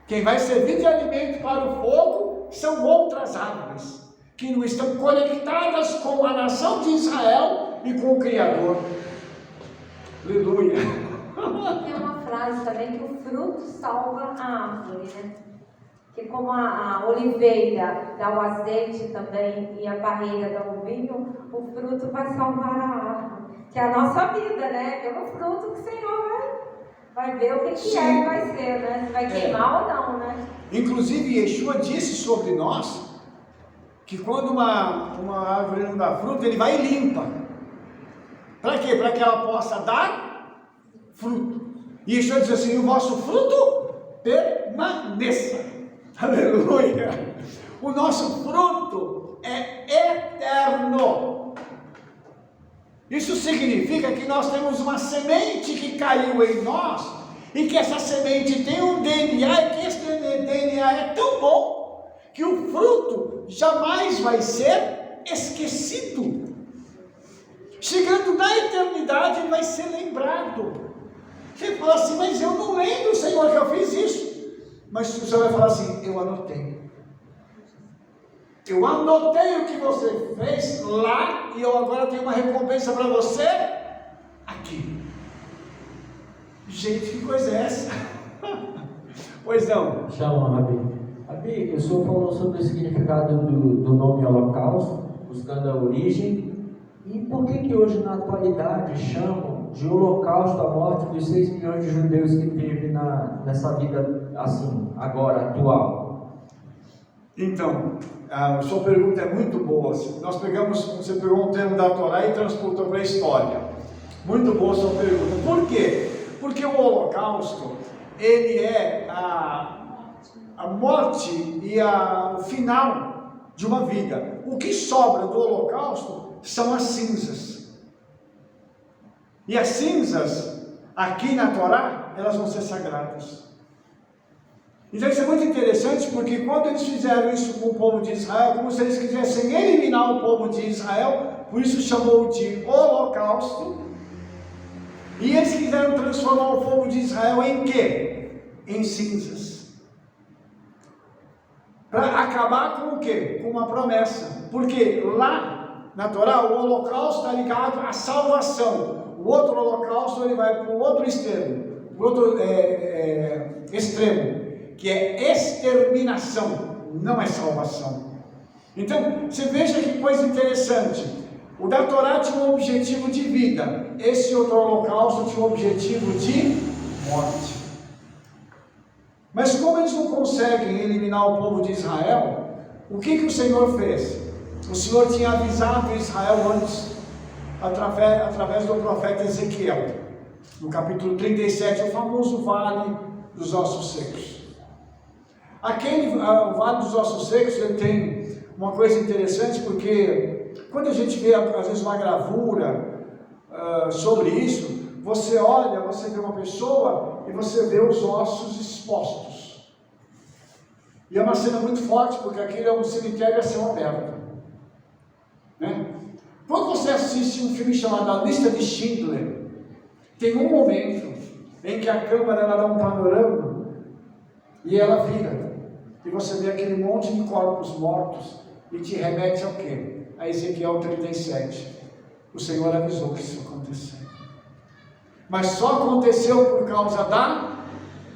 Quem vai servir de alimento para o fogo são outras árvores, que não estão conectadas com a nação de Israel e com o Criador. Aleluia! Tem uma frase também que o fruto salva a árvore, né? Que como a oliveira dá o azeite também e a barreira dá o vinho, o fruto vai salvar a árvore. Que é a nossa vida, né? Pelo fruto que o Senhor vai ver o que é que vai ser, né? Se vai queimar ou não, né? Inclusive, Yeshua disse sobre nós que quando uma árvore não dá fruto, ele vai e limpa. Para quê? Para que ela possa dar fruto. E Yeshua diz assim: o vosso fruto permaneça. Aleluia! O nosso fruto é eterno. Isso significa que nós temos uma semente que caiu em nós, e que essa semente tem um DNA, e que esse DNA é tão bom, que o fruto jamais vai ser esquecido. Chegando na eternidade, ele vai ser lembrado. Você fala assim: mas eu não lembro, Senhor, que eu fiz isso. Mas o Senhor vai falar assim: eu anotei. Eu anotei o que você fez lá, e eu agora tenho uma recompensa para você aqui. Gente, que coisa é essa? Pois não. Shalom, Rabi. Rabi, o senhor falou sobre o significado do nome Holocausto, buscando a origem. E por que hoje, na atualidade, chamam de Holocausto a morte dos 6 milhões de judeus que teve nessa vida, assim, agora, atual? Então, a sua pergunta é muito boa. Você pegou um termo da Torá e transportou para a história. Muito boa a sua pergunta. Por quê? Porque o Holocausto, ele é a morte e o final de uma vida. O que sobra do Holocausto são as cinzas. E as cinzas, aqui na Torá, elas vão ser sagradas. Então isso é muito interessante, porque quando eles fizeram isso com o povo de Israel, como se eles quisessem eliminar o povo de Israel, por isso chamou de Holocausto. E eles quiseram transformar o povo de Israel em quê? Em cinzas. Para acabar com o quê? Com uma promessa. Porque lá na Torá o holocausto está ligado à salvação. O outro holocausto ele vai para o outro extremo. O outro extremo, que é exterminação, não é salvação. Então, você veja que coisa interessante. O da Torá tinha um objetivo de vida. Esse outro holocausto tinha um objetivo de morte. Mas como eles não conseguem eliminar o povo de Israel, o que o Senhor fez? O Senhor tinha avisado Israel antes, através do profeta Ezequiel, no capítulo 37, o famoso Vale dos Ossos Secos. O Vale dos Ossos Secos, ele tem uma coisa interessante, porque quando a gente vê, às vezes, uma gravura sobre isso, você olha, você vê uma pessoa e você vê os ossos expostos. E é uma cena muito forte, porque aquilo é um cemitério a céu aberto. Né? Quando você assiste um filme chamado A Lista de Schindler, tem um momento em que a câmera ela dá um panorama e ela vira. E você vê aquele monte de corpos mortos e te remete ao quê? A Ezequiel 37. O Senhor avisou que isso ia acontecer. Mas só aconteceu por causa da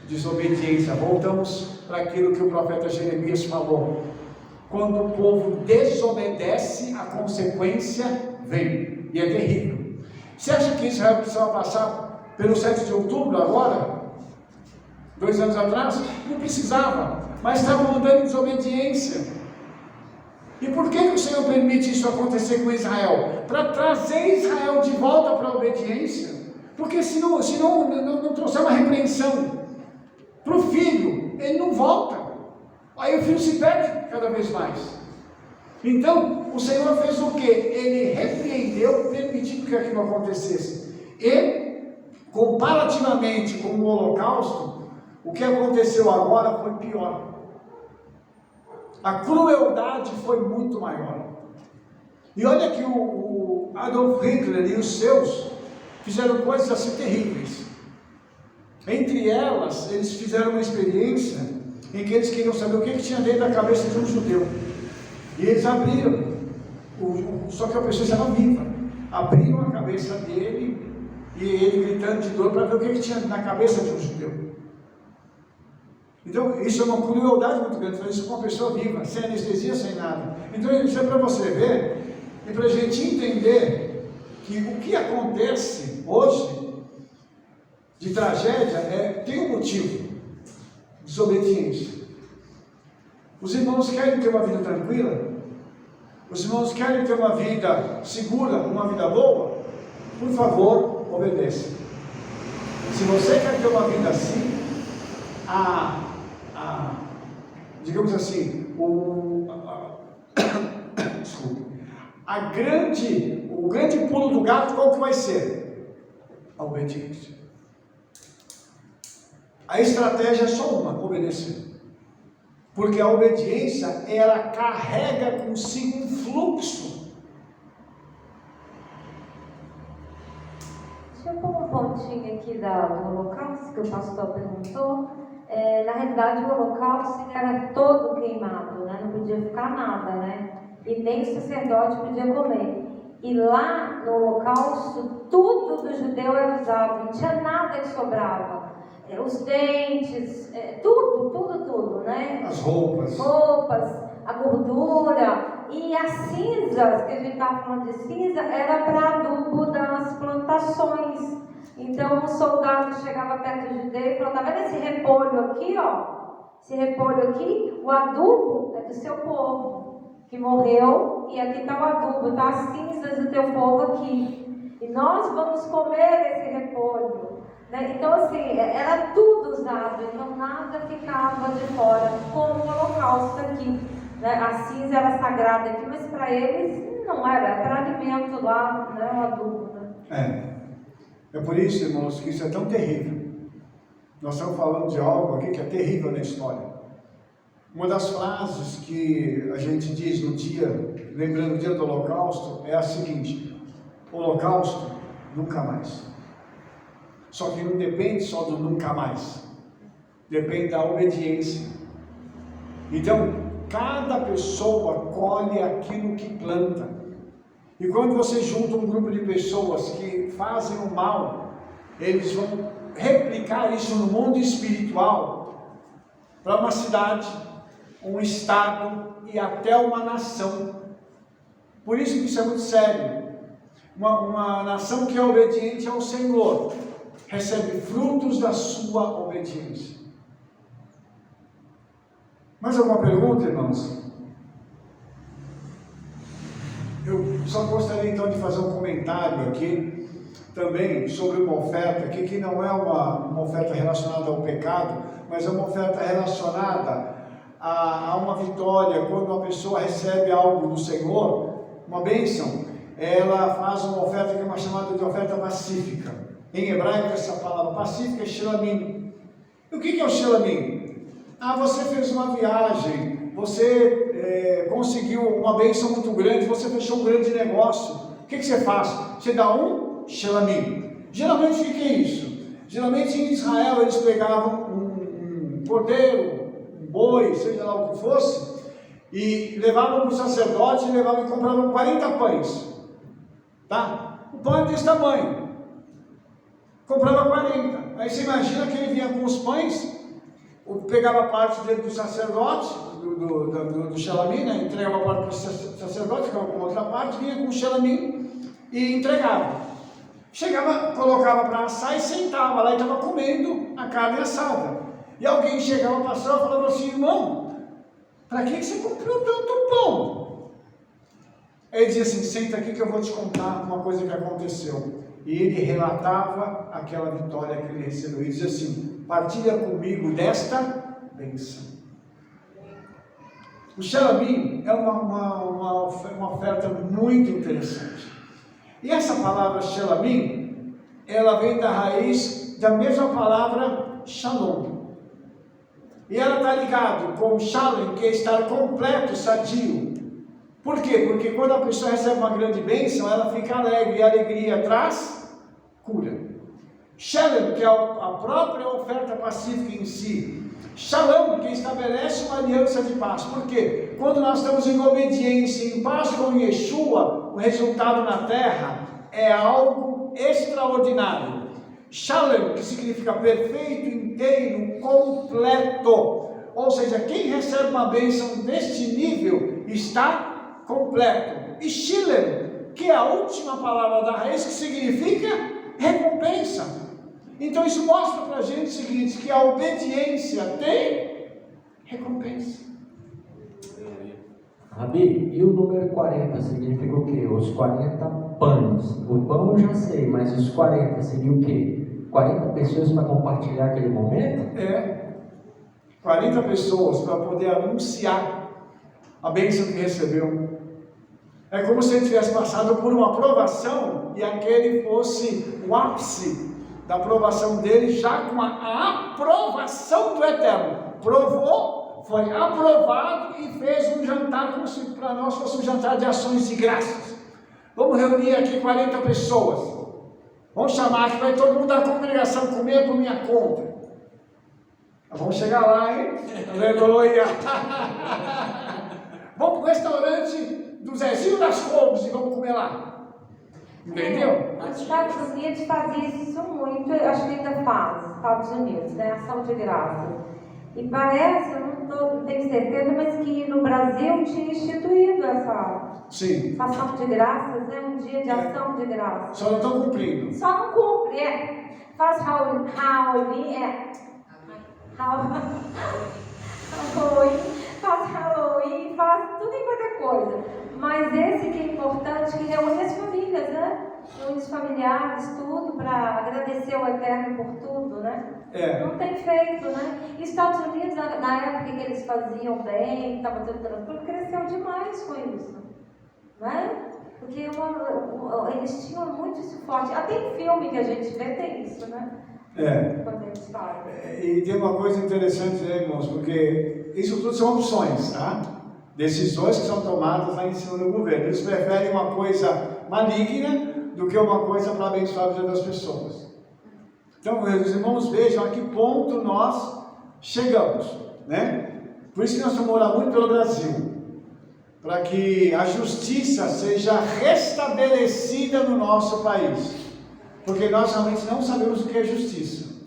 desobediência. Voltamos para aquilo que o profeta Jeremias falou. Quando o povo desobedece, a consequência vem. E é terrível. Você acha que Israel precisava passar pelo 7 de outubro agora? 2 anos atrás? Não precisava. Mas estavam andando em desobediência. E por que o Senhor permite isso acontecer com Israel? Para trazer Israel de volta para a obediência. Porque se não trouxer uma repreensão para o filho, ele não volta. Aí o filho se perde cada vez mais. Então, o Senhor fez o quê? Ele repreendeu, permitindo que aquilo acontecesse. E, comparativamente com o Holocausto, o que aconteceu agora foi pior. A crueldade foi muito maior. E olha que o Adolf Hitler e os seus fizeram coisas assim terríveis. Entre elas, eles fizeram uma experiência em que eles queriam saber o que tinha dentro da cabeça de um judeu. E eles abriram, só que a pessoa estava viva. Abriram a cabeça dele E ele gritando de dor para ver o que tinha na cabeça de um judeu. Então, isso é uma crueldade muito grande, fazer isso com uma pessoa viva, sem anestesia, sem nada. Então, isso é para você ver e para a gente entender que o que acontece hoje de tragédia tem um motivo: desobediência. Os irmãos querem ter uma vida tranquila? Os irmãos querem ter uma vida segura, uma vida boa? Por favor, obedeça. Se você quer ter uma vida assim, digamos assim, o grande pulo do gato, qual que vai ser? A obediência. A estratégia é só uma: obedecer. Porque a obediência, ela carrega consigo um fluxo. Deixa eu pôr um pontinho aqui do holocausto, que o pastor perguntou. Na realidade, o holocausto era todo queimado, né? Não podia ficar nada, né? E nem o sacerdote podia comer. E lá no holocausto, tudo do judeu era usado, não tinha nada que sobrava. Os dentes, tudo, né? As roupas, a gordura e as cinzas, que a gente estava falando de cinza, era para adubo das plantações. Então um soldado chegava perto do judeu e falou: tá vendo esse repolho aqui, ó? Esse repolho aqui, o adubo é do seu povo que morreu, e aqui está o adubo, tá as cinzas do teu povo aqui. E nós vamos comer esse repolho. Então, assim, era tudo usado, então nada ficava de fora, como o holocausto aqui. A cinza era sagrada aqui, mas para eles não era para alimento lá, né, o adubo. Né? É por isso, irmãos, que isso é tão terrível. Nós estamos falando de algo aqui que é terrível na história. Uma das frases que a gente diz no dia, lembrando o dia do holocausto, é a seguinte: holocausto, nunca mais. Só que não depende só do nunca mais, depende da obediência. Então, cada pessoa colhe aquilo que planta. E quando você junta um grupo de pessoas que fazem o mal, eles vão replicar isso no mundo espiritual, para uma cidade, um estado e até uma nação. Por isso que isso é muito sério. Uma nação que é obediente ao Senhor recebe frutos da sua obediência. Mais alguma pergunta, irmãos? Eu só gostaria então de fazer um comentário aqui também sobre uma oferta aqui, que não é uma oferta relacionada ao pecado, mas é uma oferta relacionada a uma vitória. Quando uma pessoa recebe algo do Senhor, uma bênção, ela faz uma oferta que é uma chamada de oferta pacífica. Em hebraico, essa palavra pacífica é shelamim. E o que é o shelamim? Você fez uma viagem, você conseguiu uma bênção muito grande, você fechou um grande negócio. O que você faz? Você dá um shelamim. Geralmente, o que é isso? Geralmente em Israel eles pegavam um cordeiro, um boi, seja lá o que fosse, e levavam para o sacerdote e compravam 40 pães. Tá? O pão é desse tamanho. Comprava 40. Aí você imagina que ele vinha com os pães, pegava parte dele do sacerdote, do shelamim, né? Entregava parte para o sacerdote, ficava com outra parte, vinha com o shelamim e entregava. Chegava, colocava para assar e sentava lá e estava comendo a carne assada. E alguém chegava, passava e falava assim: irmão, para que você comprou tanto pão? Aí ele dizia assim: senta aqui que eu vou te contar uma coisa que aconteceu. E ele relatava aquela vitória que ele recebeu. Ele dizia assim: partilha comigo desta bênção. O shelamim é uma oferta muito interessante. E essa palavra shelamim, ela vem da raiz da mesma palavra shalom. E ela está ligada com shalom, que é estar completo, sadio. Por quê? Porque quando a pessoa recebe uma grande bênção, ela fica alegre, e a alegria traz cura. Shalom, que é a própria oferta pacífica em si. Shalom, que estabelece uma aliança de paz. Por quê? Quando nós estamos em obediência, em paz com Yeshua, o resultado na terra é algo extraordinário. Shalem, que significa perfeito, inteiro, completo. Ou seja, quem recebe uma bênção deste nível está completo. E Shilem, que é a última palavra da raiz, que significa recompensa. Então isso mostra para a gente o seguinte, que a obediência tem recompensa. Rabi, e o número 40 significa o quê? Os 40 pães. O pão eu já sei, mas os 40 seria o quê? 40 pessoas para compartilhar aquele momento? 40 pessoas para poder anunciar a bênção que recebeu. É como se ele tivesse passado por uma provação e aquele fosse o ápice da aprovação dele, já com a aprovação do Eterno. Provou, foi aprovado e fez um jantar, como se para nós fosse um jantar de ações de graças. Vamos reunir aqui 40 pessoas. Vamos chamar que vai todo mundo da congregação comer por minha conta. Vamos chegar lá, hein? Aleluia! Vamos para o restaurante do Zezinho das Couves e vamos comer lá. Entendeu? Os Estados Unidos fazia isso muito, acho que ainda faz, Estados Unidos, né? Ação de graça. E parece, eu não tenho certeza, mas que no Brasil tinha instituído essa ação de graças, né? Um dia de ação de graças. Só não estão cumprindo. Só não cumpre, Faz Halloween, faz tudo e qualquer coisa. Mas esse que é importante, que reúne as famílias, né? Reúne os familiares, tudo, para agradecer ao Eterno por tudo, né? Não tem feito, né? E Estados Unidos, na época que eles faziam bem, estava tudo tranquilo, cresceu demais com isso, né? Porque eles tinham muito isso forte. Até em filme que a gente vê tem isso, né? Quando eles falam. E tem uma coisa interessante, né, irmãos? Porque isso tudo são opções, tá? Decisões que são tomadas lá em cima do governo. Eles preferem uma coisa maligna do que uma coisa para abençoar a vida das pessoas. Então, meus irmãos, vejam a que ponto nós chegamos, né? Por isso que nós estamos orando muito pelo Brasil, para que a justiça seja restabelecida no nosso país, porque nós realmente não sabemos o que é justiça,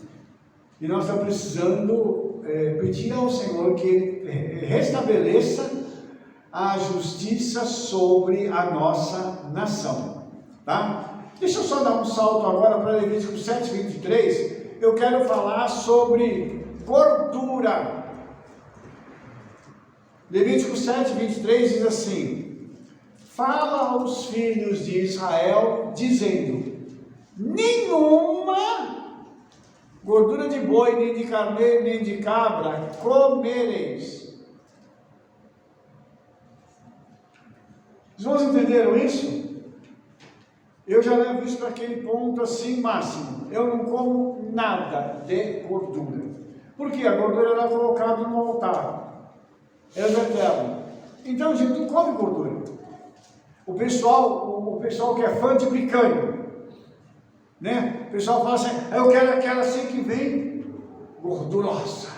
e nós estamos precisando pedir ao Senhor que Ele restabeleça a justiça sobre a nossa nação, tá? Deixa eu só dar um salto agora para Levítico 7:23. Eu quero falar sobre gordura. Levítico 7:23 diz assim: fala aos filhos de Israel, dizendo: nenhuma gordura de boi, nem de carneiro, nem de cabra comereis. Os irmãos entenderam isso? Eu já levo isso para aquele ponto assim máximo. Eu não como nada de gordura. Por quê? A gordura era colocada no altar. É o eterno. Então a gente não come gordura. O pessoal que é fã de picanha, né? O pessoal fala assim: eu quero aquela assim que vem gordurosa.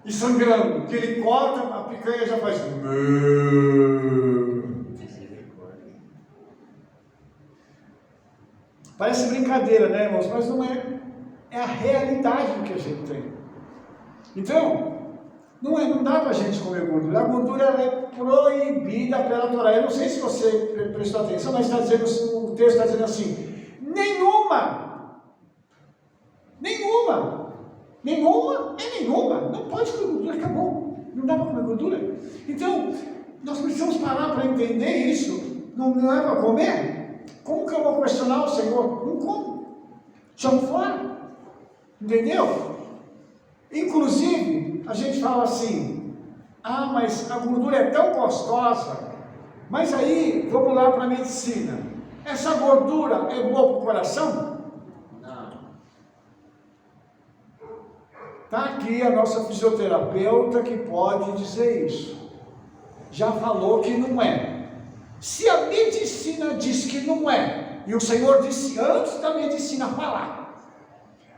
E sangrando, que ele corta, a picanha já faz. Parece brincadeira, né, irmãos? Mas não é. É a realidade que a gente tem. Então, não dá para a gente comer gordura. A gordura ela é proibida pela Torá. Eu não sei se você prestou atenção, mas está dizendo, o texto está dizendo assim: nenhuma. Não pode comer gordura, acabou. Não dá para comer gordura. Então, nós precisamos parar para entender isso. Não é para comer? Como que eu vou questionar o Senhor? Não como. Chama fora. Entendeu? Inclusive, a gente fala assim: mas a gordura é tão gostosa. Mas aí, vamos lá para a medicina. Essa gordura é boa para o coração? Está aqui a nossa fisioterapeuta que pode dizer isso. Já falou que não é. Se a medicina diz que não é, e o Senhor disse antes da medicina falar,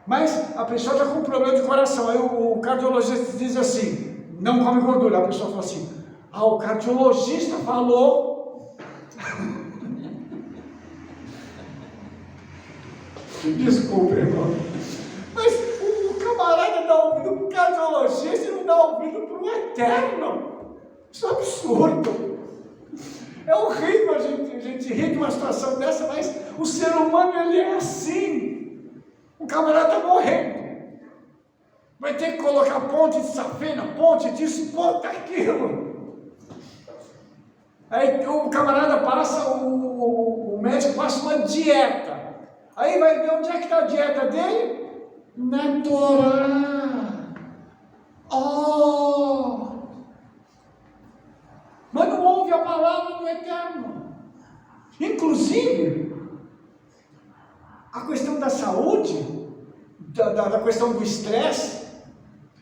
mas a pessoa está com um problema de coração, aí o cardiologista diz assim: não come gordura. A pessoa fala assim: o cardiologista falou. Desculpa, irmão. Mas o camarada dá ouvido para o cardiologista e não dá ouvido para o eterno. Isso é absurdo. É horrível a gente rir de uma situação dessa, mas o ser humano, ele é assim. O camarada está morrendo. Vai ter que colocar ponte de safena, ponte disso, ponte daquilo. Aí o camarada passa, o médico passa uma dieta. Aí vai ver onde é que está a dieta dele? Na Torá. Oh! Mas não ouve a palavra do Eterno. Inclusive, a questão da saúde, da questão do estresse,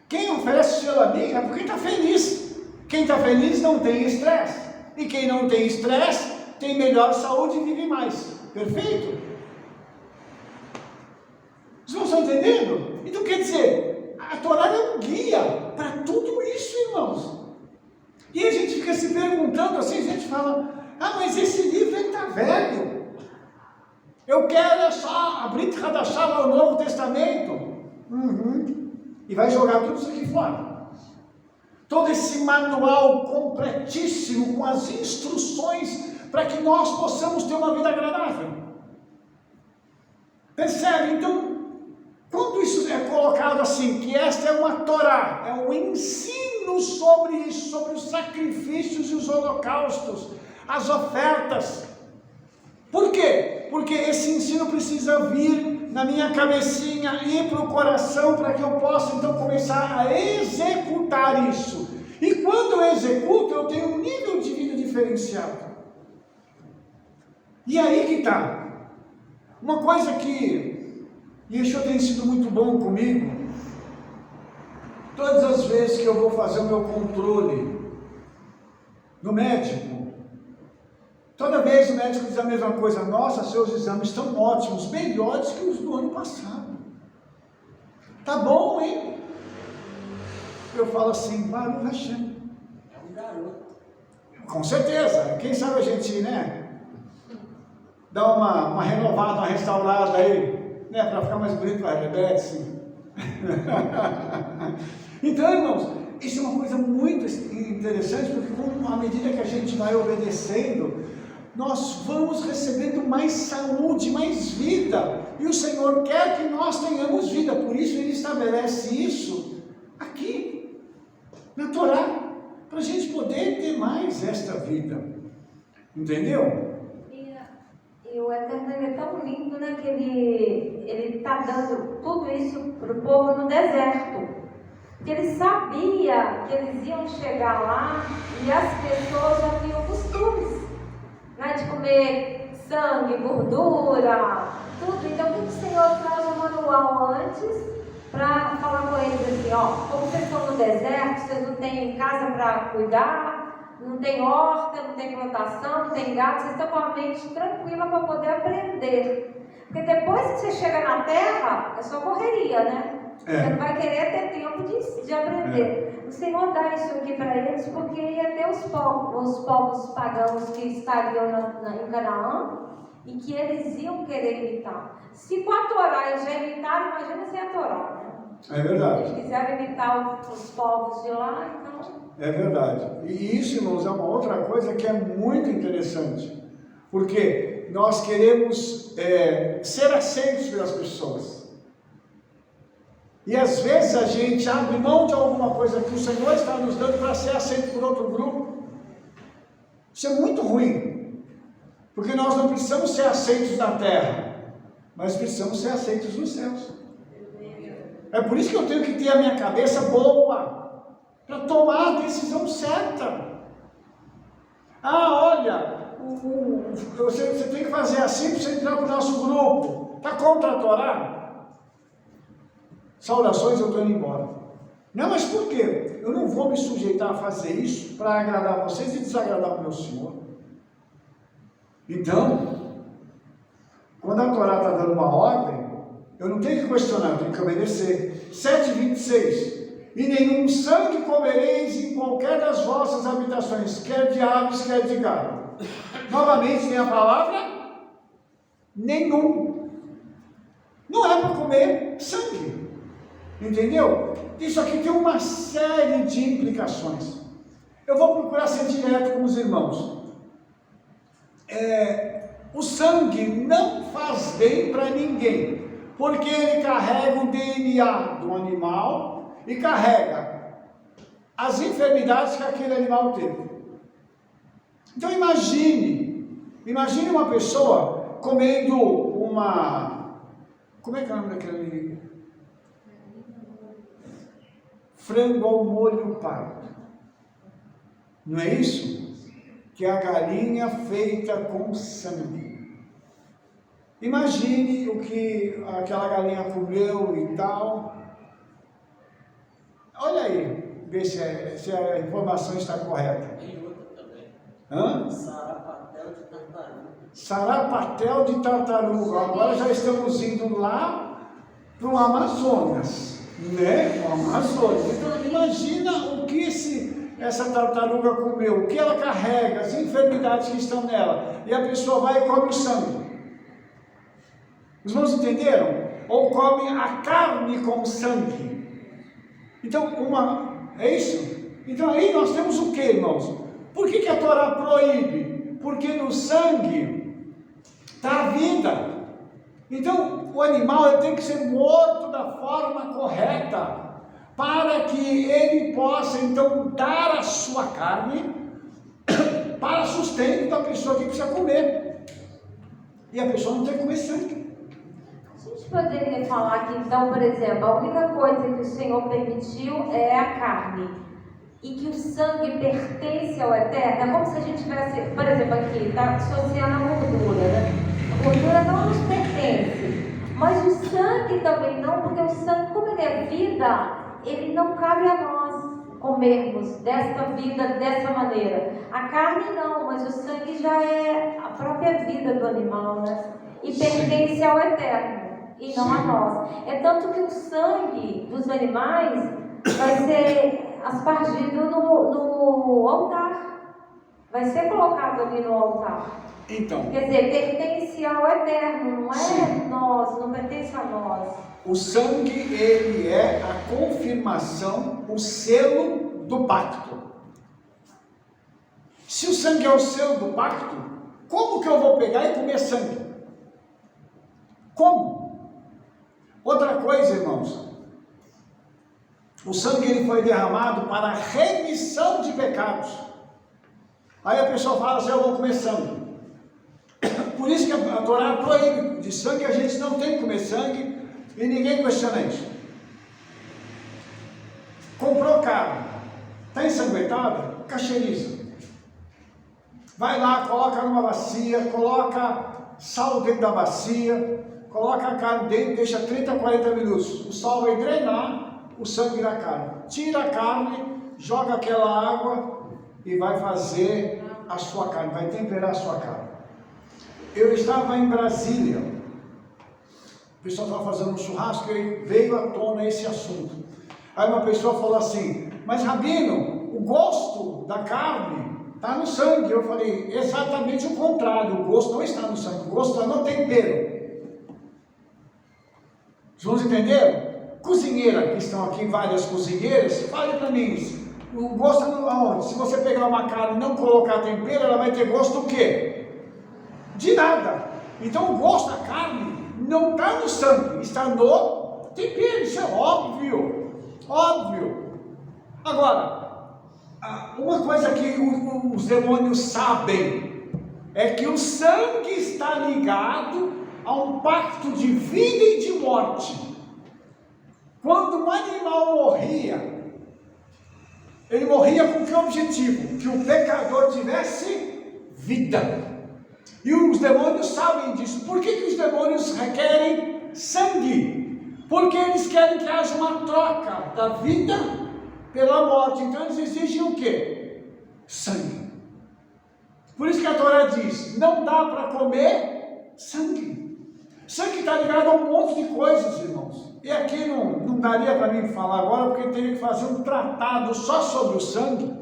quem oferece selo a mim é porque está feliz. Quem está feliz não tem estresse. E quem não tem estresse tem melhor saúde e vive mais. Perfeito? Vocês não estão entendendo? Então quer dizer, a Torá é um guia para tudo isso, irmãos. E a gente fica se perguntando assim, a gente fala, mas esse livro está velho. Eu quero só abrir o Novo Testamento. E vai jogar tudo isso aqui fora. Todo esse manual completíssimo, com as instruções para que nós possamos ter uma vida agradável. Percebe? Então, quando isso é colocado assim, que esta é uma Torá, é um ensino sobre isso, sobre os sacrifícios e os holocaustos, as ofertas. Por quê? Porque esse ensino precisa vir na minha cabecinha, ir para o coração, para que eu possa então começar a executar isso. E quando eu executo, eu tenho um nível de vida diferenciado. E aí que está. Uma coisa que Yeshua tem sido muito bom comigo, todas as vezes que eu vou fazer o meu controle no médico, toda vez o médico diz a mesma coisa: nossa, seus exames estão ótimos, melhores que os do ano passado. Tá bom, hein? Eu falo assim, Baruch Hashem. É um garoto. Com certeza, quem sabe a gente, né? Dá uma renovada, uma restaurada aí, né? Para ficar mais bonito para a Rebeca, assim. Então, irmãos, isso é uma coisa muito interessante, porque à medida que a gente vai obedecendo, nós vamos recebendo mais saúde, mais vida, e o Senhor quer que nós tenhamos vida, por isso Ele estabelece isso aqui, na Torá, para a gente poder ter mais esta vida, entendeu? E o Eterno é tão lindo, né, que Ele está dando tudo isso para o povo no deserto, porque Ele sabia que eles iam chegar lá, e as pessoas já tinham costumes, né, de comer sangue, gordura, tudo. Então, o Senhor traz um manual antes para falar com eles assim: como vocês estão no deserto, vocês não têm casa para cuidar, não tem horta, não tem plantação, não tem gado, vocês estão com a mente tranquila para poder aprender. Porque depois que você chega na terra, é só correria, né? Você não vai querer ter tempo de aprender. O Senhor dá isso aqui para eles porque ia ter os povos pagãos que estariam em Canaã e que eles iam querer imitar. Se com a Torá eles já imitaram, imagina sem a Torá, né? É verdade. Eles quiseram imitar os povos de lá, então... É verdade. E isso, irmãos, é uma outra coisa que é muito interessante. Porque nós queremos ser aceitos pelas pessoas. E às vezes a gente abre mão de alguma coisa que o Senhor está nos dando para ser aceito por outro grupo. Isso é muito ruim. Porque nós não precisamos ser aceitos na terra, mas precisamos ser aceitos nos céus. É por isso que eu tenho que ter a minha cabeça boa, para tomar a decisão certa. Olha, você tem que fazer assim para você entrar para o nosso grupo. Está contra a Torá? Saudações, eu estou indo embora. Não, mas por quê? Eu não vou me sujeitar a fazer isso para agradar vocês e desagradar o meu Senhor. Então, quando a Torá está dando uma ordem, eu não tenho que questionar, eu tenho que obedecer. 7:26. E nenhum sangue comereis em qualquer das vossas habitações, quer de aves, quer de gado. Novamente tem a palavra nenhum. não é para comer sangue. Entendeu? Isso aqui tem uma série de implicações. Eu vou procurar ser direto com os irmãos. O sangue não faz bem para ninguém, porque ele carrega o DNA do animal e carrega as enfermidades que aquele animal teve. Então imagine uma pessoa comendo como é que é o nome daquele? Frango ao molho pardo. Não é isso? Que é a galinha feita com sangue. Imagine o que aquela galinha comeu e tal. Olha aí, vê se a informação está correta. Tem outra também. Hã? Sarapatel de tartaruga. Sarapatel de tartaruga. Agora já estamos indo lá para o Amazonas, né? O Amazonas. Então imagina o que essa tartaruga comeu, o que ela carrega, as enfermidades que estão nela, e a pessoa vai e come o sangue. Os irmãos entenderam? Ou come a carne com sangue. Então, é isso? Então aí nós temos o que, irmãos? Por que a Torá proíbe? Porque no sangue está a vida. Então, o animal ele tem que ser morto da forma correta, para que ele possa então dar a sua carne para sustento da pessoa que precisa comer. E a pessoa não tem que comer sangue. A gente poderia falar que então, por exemplo, a única coisa que o Senhor permitiu é a carne, e que o sangue pertence ao Eterno. É como se a gente tivesse, por exemplo, aqui está associando a gordura, né? A gordura não nos pertence, mas o sangue também não, porque o sangue, como ele é vida, ele não cabe a nós comermos desta vida, dessa maneira. A carne não, mas o sangue já é a própria vida do animal, né? E pertence ao Eterno, e não a nós. É tanto que o sangue dos animais vai ser aspargido no altar. Vai ser colocado ali no altar. Então, Quer dizer, pertence ao Eterno, não é nós, não pertence a nós. o sangue, ele é a confirmação, o selo do pacto. Se o sangue é o selo do pacto, como que eu vou pegar e comer sangue? Como? Outra coisa, irmãos, o sangue ele foi derramado para remissão de pecados. Aí a pessoa fala assim, eu vou comer sangue. Por isso que a Torá proíbe de sangue, a gente não tem que comer sangue, e ninguém questiona isso. Comprou carne, está ensanguentada, cacheiriza. Vai lá, coloca numa bacia, coloca sal dentro da bacia, coloca a carne dentro, deixa 30, 40 minutos. O sal vai drenar o sangue da carne. Tira a carne, joga aquela água e vai fazer a sua carne, vai temperar a sua carne. Eu estava em Brasília, o pessoal estava fazendo um churrasco e veio à tona esse assunto. Aí uma pessoa falou assim, mas Rabino, o gosto da carne está no sangue. Eu falei, exatamente o contrário, o gosto não está no sangue, o gosto está no tempero. Vocês entenderam? Cozinheira, que estão aqui várias cozinheiras, fale para mim, o gosto aonde? Se você pegar uma carne e não colocar tempero, ela vai ter gosto do quê? De nada. Então o gosto da carne não está no sangue, está no tempero, isso é óbvio. Óbvio. Agora, uma coisa que os demônios sabem é que o sangue está ligado a um pacto de vida e de morte. Quando um animal morria, ele morria com que objetivo? Que o pecador tivesse vida. E os demônios sabem disso. Por que os demônios requerem sangue? Porque eles querem que haja uma troca da vida pela morte. Então eles exigem o quê? Sangue. Por isso que a Torá diz, não dá para comer sangue. Sangue está ligado a um monte de coisas, irmãos. E aqui não daria para mim falar agora, porque teria que fazer um tratado só sobre o sangue.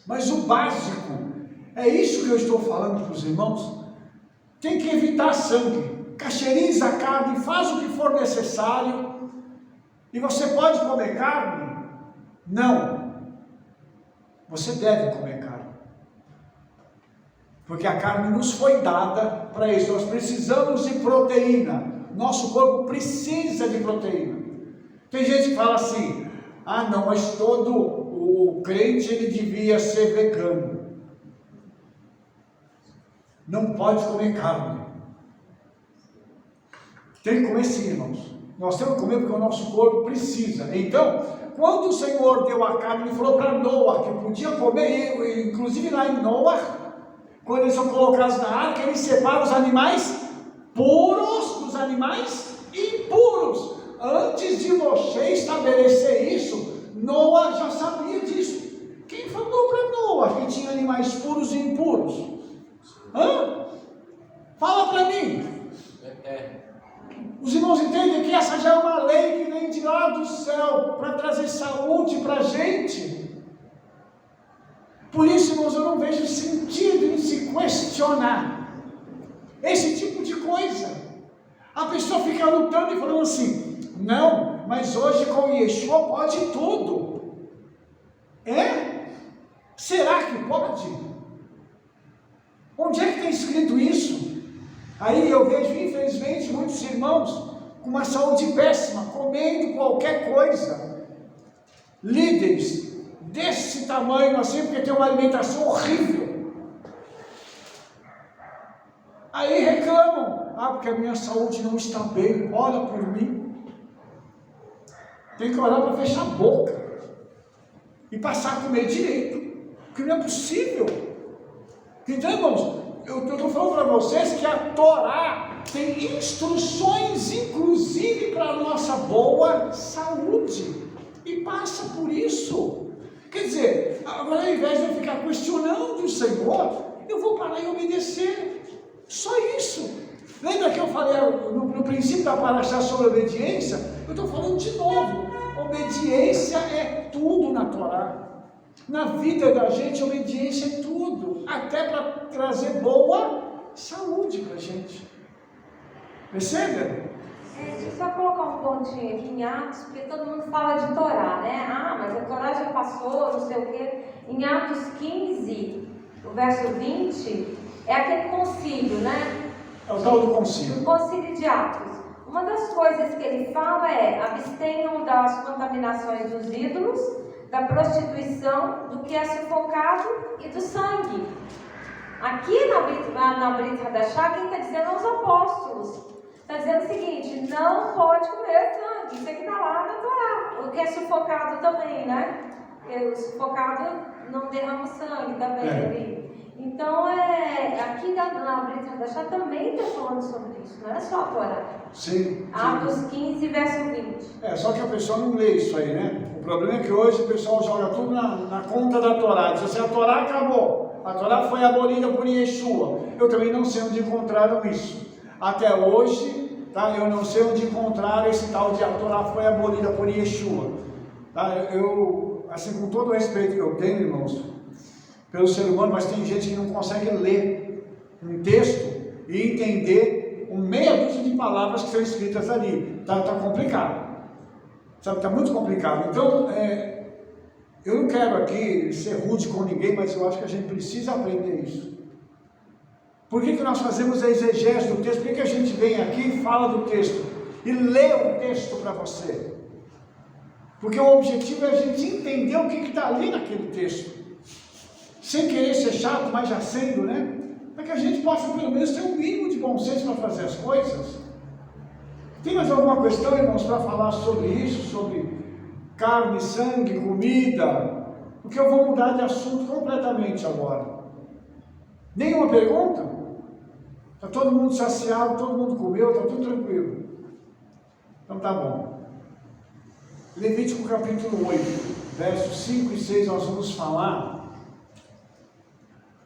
Mas o básico, é isso que eu estou falando para os irmãos. Tem que evitar sangue. cacheriza a carne, faz o que for necessário, e você pode comer carne? Não. Você deve comer carne. Porque a carne nos foi dada para isso. Nós precisamos de proteína. Nosso corpo precisa de proteína. Tem gente que fala assim: ah não, mas todo o crente ele devia ser vegano. Não pode comer carne. Tem que comer sim, irmãos. Nós temos que comer porque o nosso corpo precisa. Então, quando o Senhor deu a carne, Ele falou para Noa que podia comer, inclusive lá em Noa, quando eles são colocados na arca, Ele separa os animais puros dos animais impuros. Antes de Moshe estabelecer isso, Noa já sabia disso. Quem falou para Noa que tinha animais puros e impuros? Fala para mim. Os irmãos entendem que essa já é uma lei que vem de lá do céu para trazer saúde para a gente. Por isso, irmãos, eu não vejo sentido em se questionar esse tipo de coisa. A pessoa fica lutando e falando assim: não, mas hoje com Yeshua pode tudo. Será que pode? Onde é que tem escrito isso? Aí eu vejo, infelizmente, muitos irmãos com uma saúde péssima, comendo qualquer coisa. Líderes desse tamanho assim, porque tem uma alimentação horrível. Aí reclamam: ah, porque a minha saúde não está bem, ora por mim. Tem que orar para fechar a boca e passar a comer direito, porque não é possível. Então, irmãos, eu estou falando para vocês que a Torá tem instruções, inclusive para a nossa boa saúde, e passa por isso. Quer dizer, agora ao invés de eu ficar questionando o Senhor, eu vou parar e obedecer. Só isso. Lembra que eu falei no princípio da paraxá sobre obediência? Eu estou falando de novo. Obediência é tudo na Torá. Na vida da gente, obediência é tudo, até para trazer boa saúde para a gente. Percebe? Deixa eu só colocar um pontinho aqui em Atos, porque todo mundo fala de Torá, né? Ah, mas a Torá já passou, não sei o quê. Em Atos 15, o verso 20, é aquele concílio, né? É o tal do concílio. O concílio de Atos. Uma das coisas que ele fala é: abstenham das contaminações dos ídolos, da prostituição, do que é sufocado e do sangue. Aqui na Brit Hadashah, quem está dizendo aos apóstolos? Está dizendo o seguinte: não pode comer sangue. Isso aqui está lá na Torá. O que é sufocado também, né? Porque o sufocado não derrama sangue também. Então, aqui na Brit Hadashah também está falando sobre isso, não é só a Torá. Sim. Atos 15, verso 20. Só que a pessoa não lê isso aí, né? O problema é que hoje o pessoal joga tudo na conta da Torá. Diz assim: a Torá acabou, a Torá foi abolida por Yeshua. Eu também não sei onde encontraram isso. Até hoje, tá? Eu não sei onde encontraram esse tal de a Torá foi abolida por Yeshua. Tá? Eu, assim, com todo o respeito que eu tenho, irmãos, pelo ser humano, mas tem gente que não consegue ler um texto e entender meia dúzia de palavras que são escritas ali. Está complicado. Sabe, está muito complicado. Então, eu não quero aqui ser rude com ninguém, mas eu acho que a gente precisa aprender isso. Por que nós fazemos a exegese do texto? Por que a gente vem aqui e fala do texto? E lê o texto para você? Porque o objetivo é a gente entender o que está ali naquele texto. Sem querer ser chato, mas já sendo, né? Para que a gente possa pelo menos ter um mínimo de bom senso para fazer as coisas. Tem mais alguma questão, irmãos, para falar sobre isso? Sobre carne, sangue, comida? Porque eu vou mudar de assunto completamente agora. Nenhuma pergunta? Está todo mundo saciado, todo mundo comeu, está tudo tranquilo. Então tá bom. Levítico capítulo 8, versos 5 e 6, nós vamos falar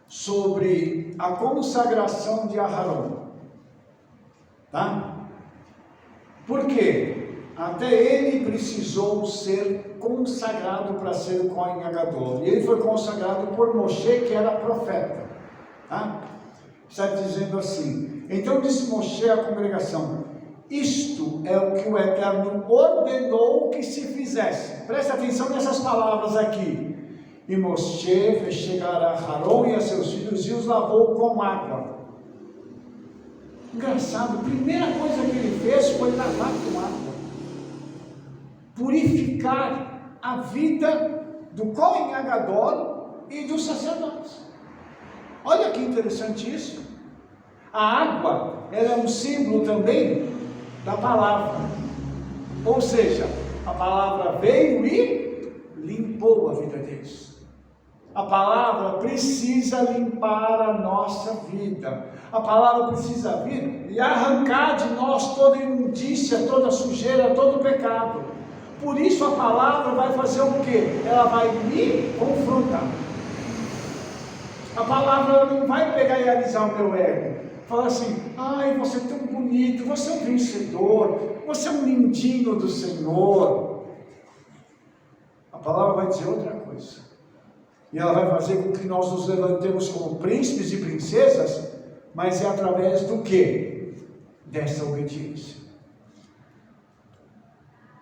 sobre a consagração de Aharon. Tá? Por quê? Até ele precisou ser consagrado para ser o Cohen Gadol. E ele foi consagrado por Moshe, que era profeta. Tá? Está dizendo assim: Então disse Moshe à congregação: isto é o que o Eterno ordenou que se fizesse. Presta atenção nessas palavras aqui. E Moshe chegará a Arão e a seus filhos e os lavou com água. Engraçado, a primeira coisa que ele fez foi lavar com água, purificar a vida do Cohen Agadol e dos sacerdotes. Olha que interessante isso. A água, ela é um símbolo também da palavra, ou seja, a palavra veio e limpou a vida deles. A palavra precisa limpar a nossa vida. A palavra precisa vir e arrancar de nós toda imundícia, toda sujeira, todo pecado. Por isso a palavra vai fazer o quê? Ela vai me confrontar. A palavra não vai pegar e alisar o meu ego. Fala assim: ai, você é tão bonito, você é um vencedor, você é um lindinho do Senhor. A palavra vai dizer outra coisa. E ela vai fazer com que nós nos levantemos como príncipes e princesas, mas é através do quê? Dessa obediência.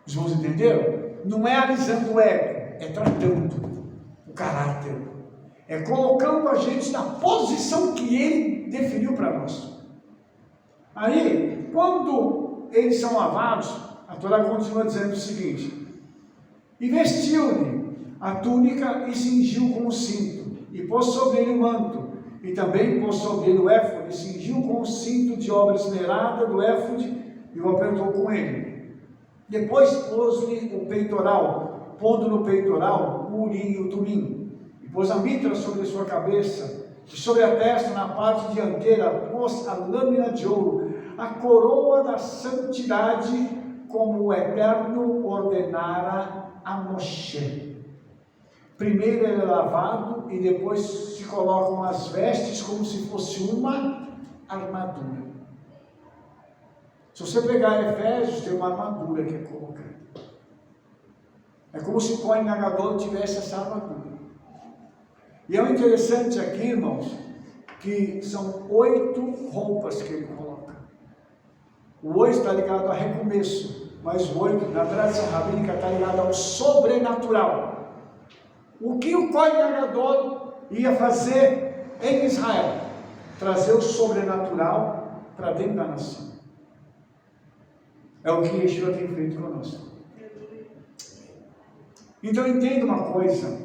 Os irmãos entenderam? Não é alisando o ego, é tratando o caráter. É colocando a gente na posição que Ele definiu para nós. Aí, quando eles são lavados, a Torá continua dizendo o seguinte: e vestiu-lhe a túnica e cingiu com o cinto, e pôs sobre ele o manto, e também pôs sobre ele o éfode, e cingiu com o cinto de obra esmerada do éfode, e o apertou com ele. Depois pôs-lhe o peitoral, pondo no peitoral o urim e o tumim, e pôs a mitra sobre a sua cabeça, e sobre a testa, na parte dianteira, pôs a lâmina de ouro, a coroa da santidade, como o Eterno ordenara a Moshe. Primeiro ele é lavado e depois se colocam as vestes como se fosse uma armadura. Se você pegar Efésios, tem uma armadura que é colocada. É como se o Cohen Agadol tivesse essa armadura. E é o interessante aqui, irmãos, que são 8 roupas que ele coloca. O 8 está ligado a recomeço, mas o 8, na tradição rabínica, está ligado ao sobrenatural. O que o Cohen Agadol ia fazer em Israel? Trazer o sobrenatural para dentro da nação. É o que Yeshua tem feito conosco. Então entenda uma coisa: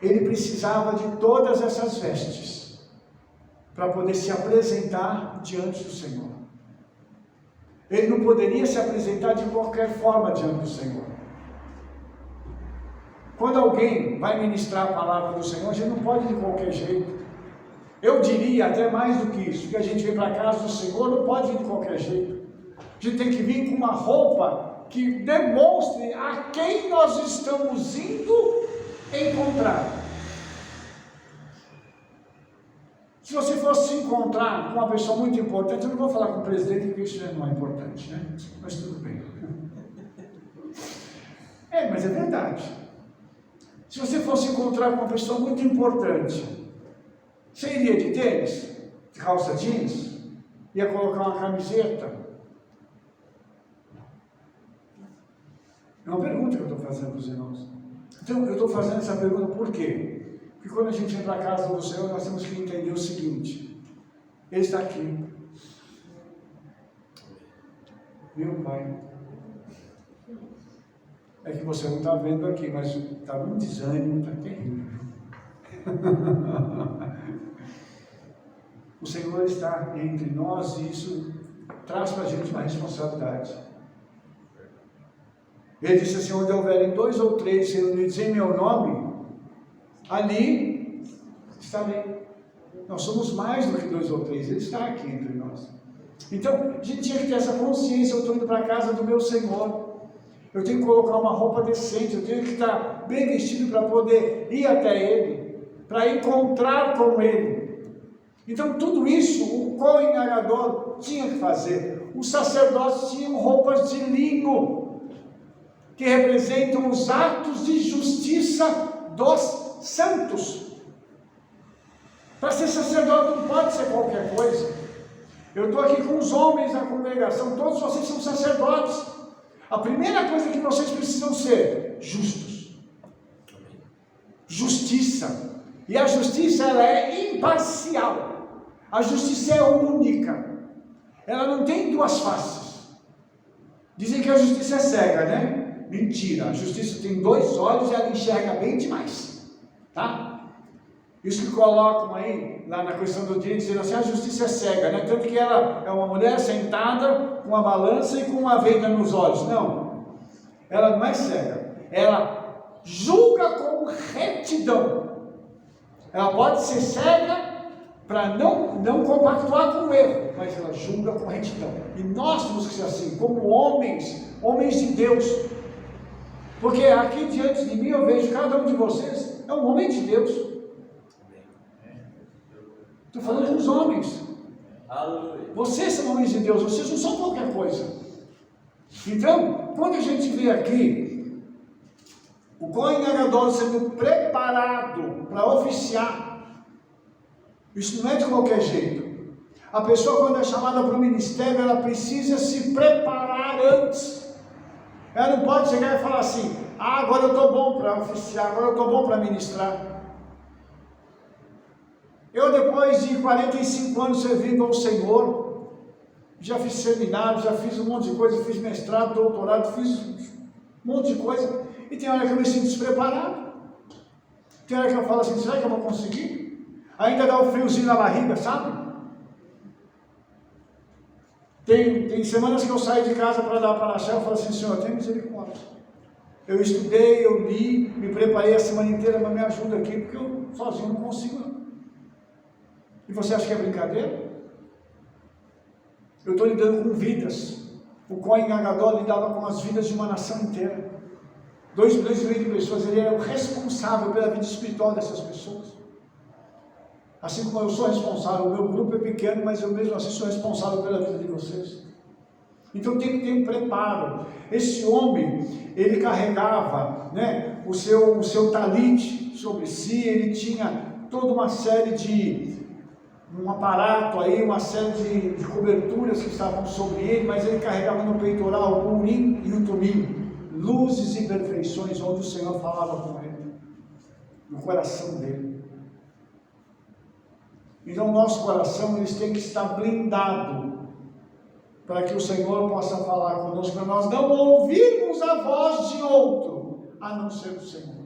ele precisava de todas essas vestes para poder se apresentar diante do Senhor. Ele não poderia se apresentar de qualquer forma diante do Senhor. Quando alguém vai ministrar a palavra do Senhor, a gente não pode de qualquer jeito. Eu diria até mais do que isso, que a gente vem para a casa do Senhor, não pode vir de qualquer jeito. A gente tem que vir com uma roupa que demonstre a quem nós estamos indo encontrar. Se você fosse se encontrar com uma pessoa muito importante, eu não vou falar com o presidente, porque isso não é importante, né? Mas tudo bem. Mas é verdade. Se você fosse encontrar com uma pessoa muito importante, você iria de tênis, de calça jeans, ia colocar uma camiseta? É uma pergunta que eu estou fazendo para os irmãos. Então, eu estou fazendo essa pergunta por quê? Porque quando a gente vem para a casa do Senhor, nós temos que entender o seguinte: Ele está aqui. Meu Pai. É que você não está vendo aqui, mas está num desânimo, está terrível. O Senhor está entre nós e isso traz para a gente uma responsabilidade. Ele disse assim: onde houverem 2 ou 3 reunidos em meu nome, ali estarei. Nós somos mais do que 2 ou 3, Ele está aqui entre nós. Então, a gente tinha que ter essa consciência: eu estou indo para a casa do meu Senhor. Eu tenho que colocar uma roupa decente, eu tenho que estar bem vestido para poder ir até Ele, para encontrar com Ele. Então tudo isso o Cohen Agadol tinha que fazer. Os sacerdotes tinham roupas de linho, que representam os atos de justiça dos santos. Para ser sacerdote não pode ser qualquer coisa. Eu estou aqui com os homens da congregação, todos vocês são sacerdotes. A primeira coisa que vocês precisam ser justos. Justiça. E a justiça, ela é imparcial. A justiça é única. Ela não tem duas faces. Dizem que a justiça é cega, né? Mentira. A justiça tem dois olhos e ela enxerga bem demais. Tá? Isso que colocam aí, lá na questão do direito, dizendo assim, a justiça é cega, né? Tanto que ela é uma mulher sentada com uma balança e com uma venda nos olhos. Não. Ela não é cega. Ela julga com retidão. Ela pode ser cega para não compactuar com o erro, mas ela julga com retidão. E nós temos que ser assim, como homens de Deus. Porque aqui diante de mim eu vejo cada um de vocês é um homem de Deus. Estou falando com os homens. Vocês são homens de Deus, vocês não são qualquer coisa. Então, quando a gente vê aqui o Cohen Gadol sendo preparado para oficiar, isso não é de qualquer jeito. A pessoa, quando é chamada para o ministério, ela precisa se preparar antes. Ela não pode chegar e falar assim, agora eu estou bom para oficiar, agora eu estou bom para ministrar. Eu, depois de 45 anos servindo ao Senhor, já fiz seminário, já fiz um monte de coisa, fiz mestrado, doutorado, fiz um monte de coisa, e tem hora que eu me sinto despreparado. Tem hora que eu falo assim, será que eu vou conseguir? Ainda dá um friozinho na barriga, sabe? Tem semanas que eu saio de casa para dar para a Shell e falo assim, Senhor, tem misericórdia. Eu estudei, eu li, me preparei a semana inteira, mas me ajuda aqui, porque eu sozinho não consigo não. E você acha que é brincadeira? Eu estou lidando com vidas. O Cohen Gadol lidava com as vidas de uma nação inteira. 2 milhões e meio de pessoas. Ele era o responsável pela vida espiritual dessas pessoas. Assim como eu sou responsável, o meu grupo é pequeno, mas eu mesmo assim sou responsável pela vida de vocês. Então tem que ter um preparo. Esse homem, ele carregava, né, o seu talite sobre si, ele tinha toda uma série de um aparato aí, uma série de coberturas que estavam sobre ele, mas ele carregava no peitoral o Urim e o Tumim, luzes e perfeições, onde o Senhor falava com ele, no coração dele. Então o nosso coração, eles têm que estar blindado, para que o Senhor possa falar conosco, para nós não ouvirmos a voz de outro, a não ser o Senhor.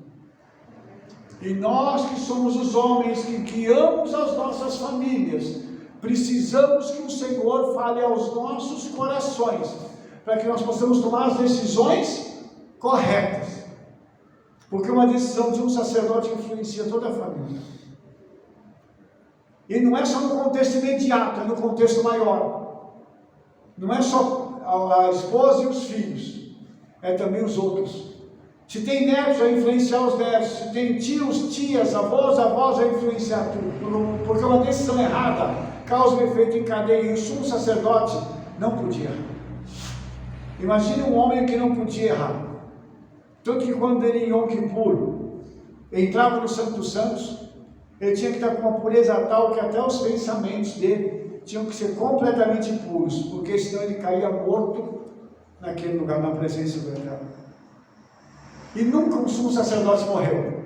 E nós que somos os homens que guiamos as nossas famílias, precisamos que o Senhor fale aos nossos corações, para que nós possamos tomar as decisões corretas. Porque uma decisão de um sacerdote influencia toda a família. E não é só no contexto imediato, é no contexto maior. Não é só a esposa e os filhos, é também os outros. Se tem netos, vai influenciar os netos. Se tem tios, tias, avós, vai influenciar tudo. Porque uma decisão errada causa um efeito em cadeia. E o sumo sacerdote não podia errar. Imagine um homem que não podia errar. Tanto que quando ele em Yom Kippur entrava no Santo dos Santos, ele tinha que estar com uma pureza tal que até os pensamentos dele tinham que ser completamente puros, porque senão ele caía morto naquele lugar, na presença do Eterno. E nunca um sumo sacerdote morreu.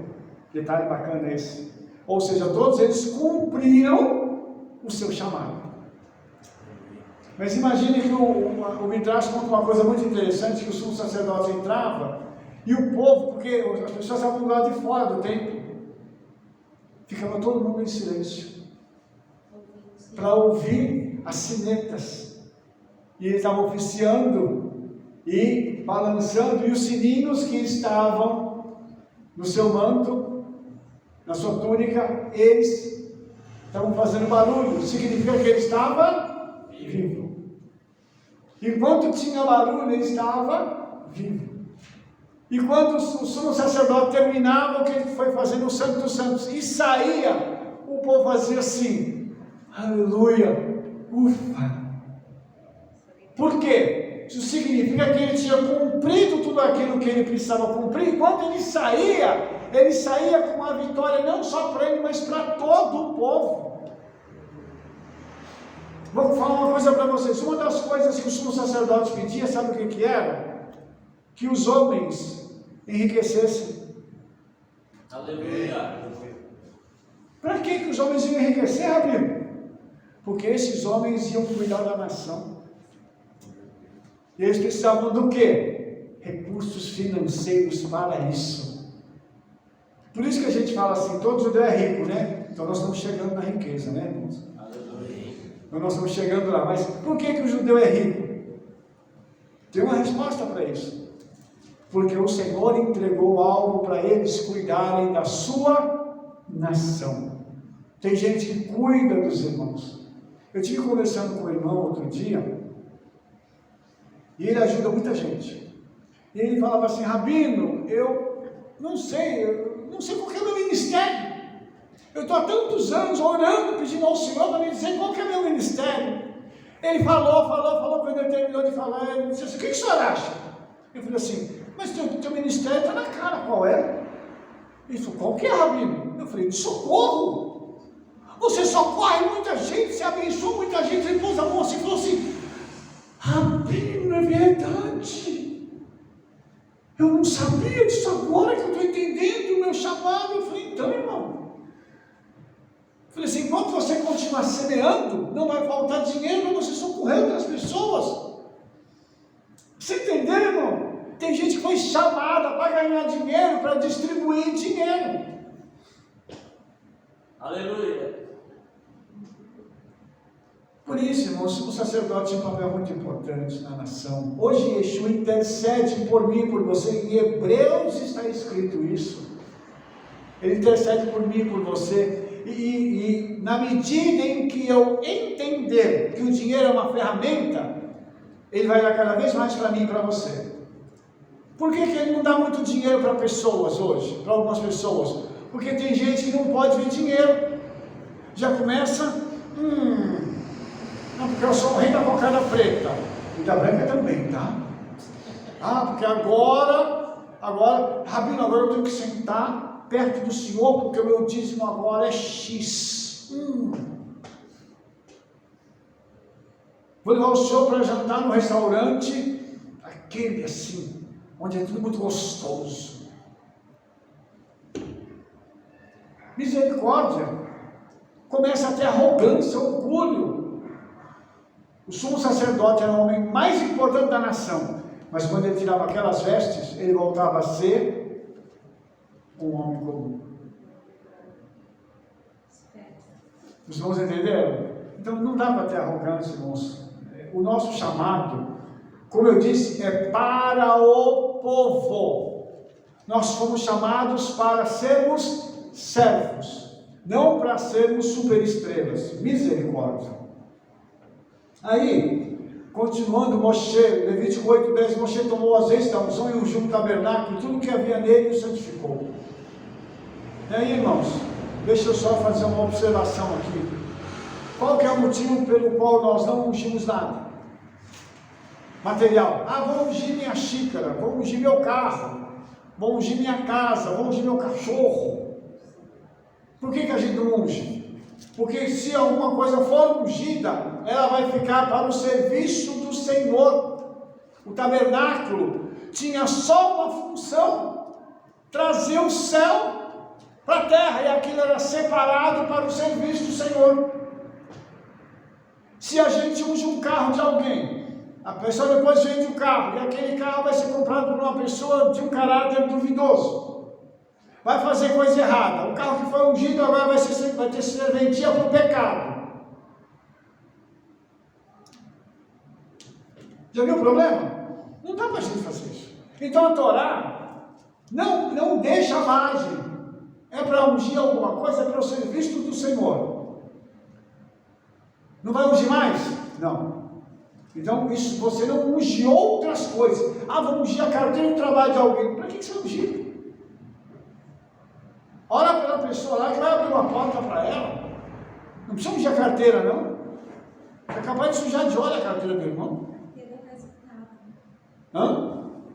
Detalhe bacana esse. Ou seja, todos eles cumpriram o seu chamado. Mas imagine que o Midrash conta uma coisa muito interessante, que o sumo sacerdote entrava, e o povo, porque as pessoas estavam do lado de fora do templo, ficava todo mundo em silêncio, para ouvir as sinetas. E eles estavam oficiando e balançando, e os sininhos que estavam no seu manto, na sua túnica, eles estavam fazendo barulho. Significa que ele estava vivo. Enquanto tinha barulho, ele estava vivo. E quando o sumo sacerdote terminava o que ele foi fazendo no Santo dos Santos e saía, o povo fazia assim, aleluia, ufa. Por quê? Isso significa que ele tinha cumprido tudo aquilo que ele precisava cumprir. E quando ele saía, ele saía com a vitória não só para ele, mas para todo o povo. Vou falar uma coisa para vocês. Uma das coisas que o sumo sacerdote pedia, sabe o que era? Que os homens enriquecessem. Aleluia. Para que os homens iam enriquecer, Rabino? Porque esses homens iam cuidar da nação. E eles precisavam do quê? Recursos financeiros para isso. Por isso que a gente fala assim, todo judeu é rico, né? Então nós estamos chegando na riqueza, né, irmãos? Aleluia. Então nós estamos chegando lá. Mas por que o judeu é rico? Tem uma resposta para isso. Porque o Senhor entregou algo para eles cuidarem da sua nação. Tem gente que cuida dos irmãos. Eu estive conversando com o irmão outro dia, e ele ajuda muita gente. E ele falava assim, Rabino, eu não sei qual que é o meu ministério. Eu estou há tantos anos orando, pedindo ao Senhor para me dizer qual que é o meu ministério. Ele falou, quando ele terminou de falar, ele disse assim, o que o senhor acha? Eu falei assim, mas teu ministério está na cara, qual é? Ele falou, qual que é, Rabino? Eu falei, de socorro. Você socorre muita gente, você abençoa muita gente. Ele pôs a mão assim e falou assim, Rabino, é verdade. Eu não sabia disso agora que eu estou entendendo o meu chamado. Eu falei, então, irmão. Eu falei assim, enquanto você continuar semeando, não vai faltar dinheiro para você socorrer outras pessoas. Você entendeu, irmão? Tem gente que foi chamada para ganhar dinheiro, para distribuir dinheiro. Aleluia. Por isso, irmãos, o sacerdote tem um papel muito importante na nação. Hoje, Yeshua intercede por mim e por você. Em Hebreus está escrito isso. Ele intercede por mim e por você. E na medida em que eu entender que o dinheiro é uma ferramenta, ele vai dar cada vez mais para mim e para você. Por que ele não dá muito dinheiro para pessoas hoje? Para algumas pessoas? Porque tem gente que não pode ver dinheiro. Já começa... Não, porque eu sou o rei da cocada preta. E da branca também, tá? Porque agora, Rabino, agora eu tenho que sentar perto do Senhor, porque o meu dízimo agora é X. Vou levar o Senhor para jantar no restaurante, aquele assim, onde é tudo muito gostoso. Misericórdia. Começa a ter arrogância, orgulho. O sumo sacerdote era o homem mais importante da nação, mas quando ele tirava aquelas vestes, ele voltava a ser um homem comum. Os irmãos entenderam? Então não dá para ter arrogância, irmãos. O nosso chamado, como eu disse, é para o povo. Nós fomos chamados para sermos servos, não para sermos superestrelas. Misericórdia. Aí, continuando, Moshe, Levítico 8:10, Moshe tomou o azeite da unção e ungiu o tabernáculo, tudo que havia nele o santificou. E aí, irmãos, deixa eu só fazer uma observação aqui. Qual que é o motivo pelo qual nós não ungimos nada? Material. Vou ungir minha xícara, vou ungir meu carro, vou ungir minha casa, vou ungir meu cachorro. Por que a gente não unge? Porque se alguma coisa for ungida, ela vai ficar para o serviço do Senhor. O tabernáculo tinha só uma função: trazer o céu para a terra, e aquilo era separado para o serviço do Senhor. Se a gente unge um carro de alguém, a pessoa depois vende o carro, e aquele carro vai ser comprado por uma pessoa de um caráter duvidoso, vai fazer coisa errada. O carro que foi ungido agora vai ter serventia para o pecado. Já viu o problema? Não dá para a gente fazer isso. Então a Torá não deixa a margem. É para ungir alguma coisa, é para o serviço do Senhor. Não vai ungir mais? Não. Então isso, você não unge outras coisas. Vou ungir a carteira de trabalho de alguém. Para que você vai ungir? Ora pela pessoa lá que vai abrir uma porta para ela. Não precisa ungir a carteira, não. É capaz de sujar de óleo a carteira do irmão.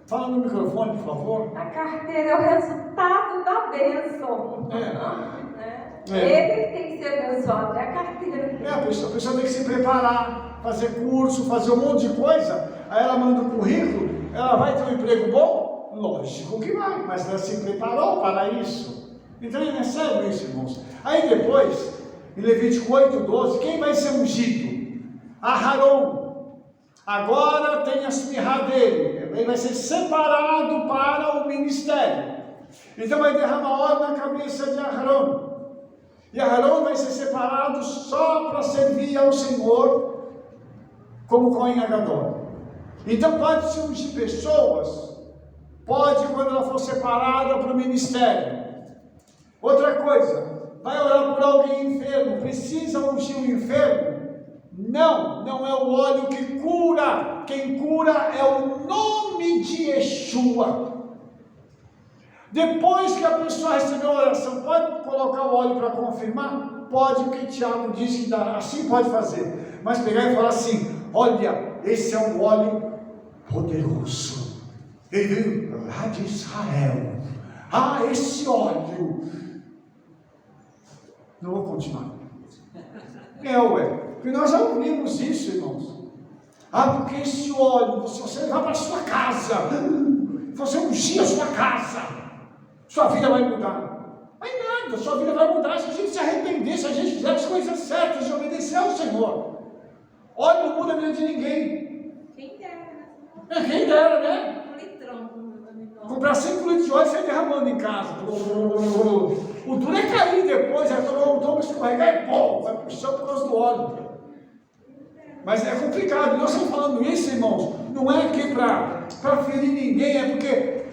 Fala no microfone, por favor. A carteira é o resultado da bênção. Ele tem que ser abençoado, é a carteira. A pessoa tem que se preparar, fazer curso, fazer um monte de coisa. Aí ela manda o currículo, ela vai ter um emprego bom? Lógico que vai, mas ela se preparou para isso. Então é sério isso, irmãos. Aí depois, em Levítico 8:12, quem vai ser ungido? Aharon. Agora tem a esmirrá dele, ele vai ser separado para o ministério. Então vai derramar óleo na cabeça de Aharon. E Aharon vai ser separado só para servir ao Senhor como Cohen Gadol. Então pode se ungir pessoas, pode quando ela for separada para o ministério. Outra coisa, vai orar por alguém enfermo, precisa ungir o enfermo? Não é o óleo que cura, quem cura é o nome de Yeshua. Depois que a pessoa recebeu a oração, pode colocar o óleo para confirmar? Pode, porque Tiago diz que dá, assim pode fazer. Mas pegar e falar assim: olha, esse é um óleo poderoso. Ele veio lá de Israel. Esse óleo. Não vou continuar. Porque nós já ouvimos isso, irmãos. Porque esse óleo, você levar para a sua casa, você ungir a sua casa, sua vida vai mudar. Vai nada, sua vida vai mudar se a gente se arrepender, se a gente fizer as coisas certas e obedecer ao Senhor. Óleo não muda a vida de ninguém. Quem dera, né? Quem dera, né? Um litrão. Comprar 5 litros de óleo e sair derramando em casa. O duro é cair depois, toma escorregar e pô, vai pro chão por causa do óleo. Mas é complicado. Nós estamos falando isso, irmãos, não é aqui para ferir ninguém, é porque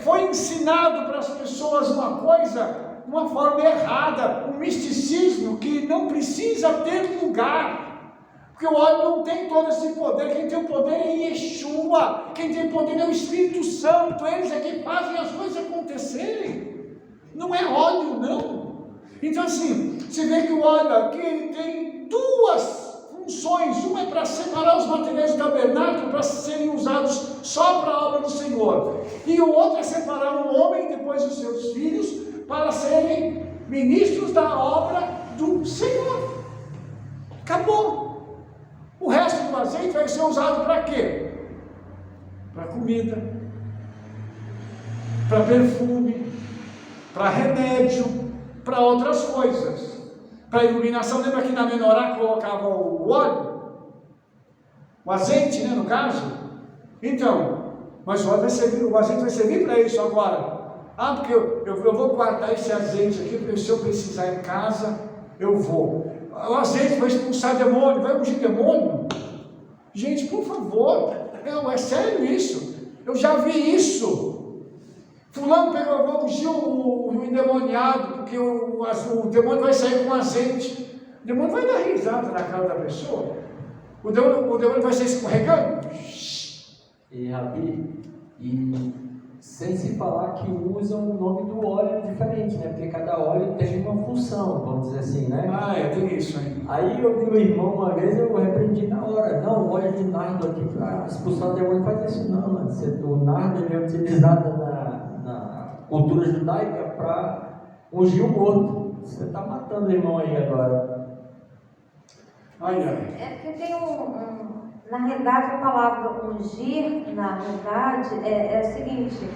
foi ensinado para as pessoas uma coisa, de uma forma errada, um misticismo que não precisa ter lugar. Porque o óleo não tem todo esse poder, quem tem o poder é Yeshua, quem tem o poder é o Espírito Santo, eles é que fazem as coisas acontecerem, não é óleo não. Então assim, você vê que o óleo aqui, ele tem duas funções, uma é para separar os materiais do tabernáculo, para serem usados só para a obra do Senhor, e o outro é separar um homem e depois os seus filhos, para serem ministros da obra do Senhor. Acabou. O resto do azeite vai ser usado para quê? Para comida, para perfume, para remédio, para outras coisas, para iluminação. Lembra que na menorá colocava o óleo? O azeite, né, no caso? Então, mas o azeite vai servir para isso agora. Porque eu vou guardar esse azeite aqui, porque se eu precisar em casa, eu vou. O azeite vai expulsar demônio, vai ungir demônio? Gente, por favor, é sério isso. Eu já vi isso. Fulano vou ungir o endemoniado, porque o demônio vai sair com azeite. O demônio vai dar risada na cara da pessoa. O demônio vai sair escorregando. E Rabi, sem se falar que usam o nome do óleo diferente, né? Porque cada óleo tem uma função, vamos dizer assim, né? Tem isso aí. Aí eu vi o irmão uma vez, eu repreendi na hora. Não, o óleo de nardo aqui para expulsar o demônio, faz isso não, mano. O nardo ele é utilizado na cultura judaica para ungir o morto. Você está matando o irmão aí agora. É porque tem na realidade, a palavra ungir, na realidade, é o seguinte: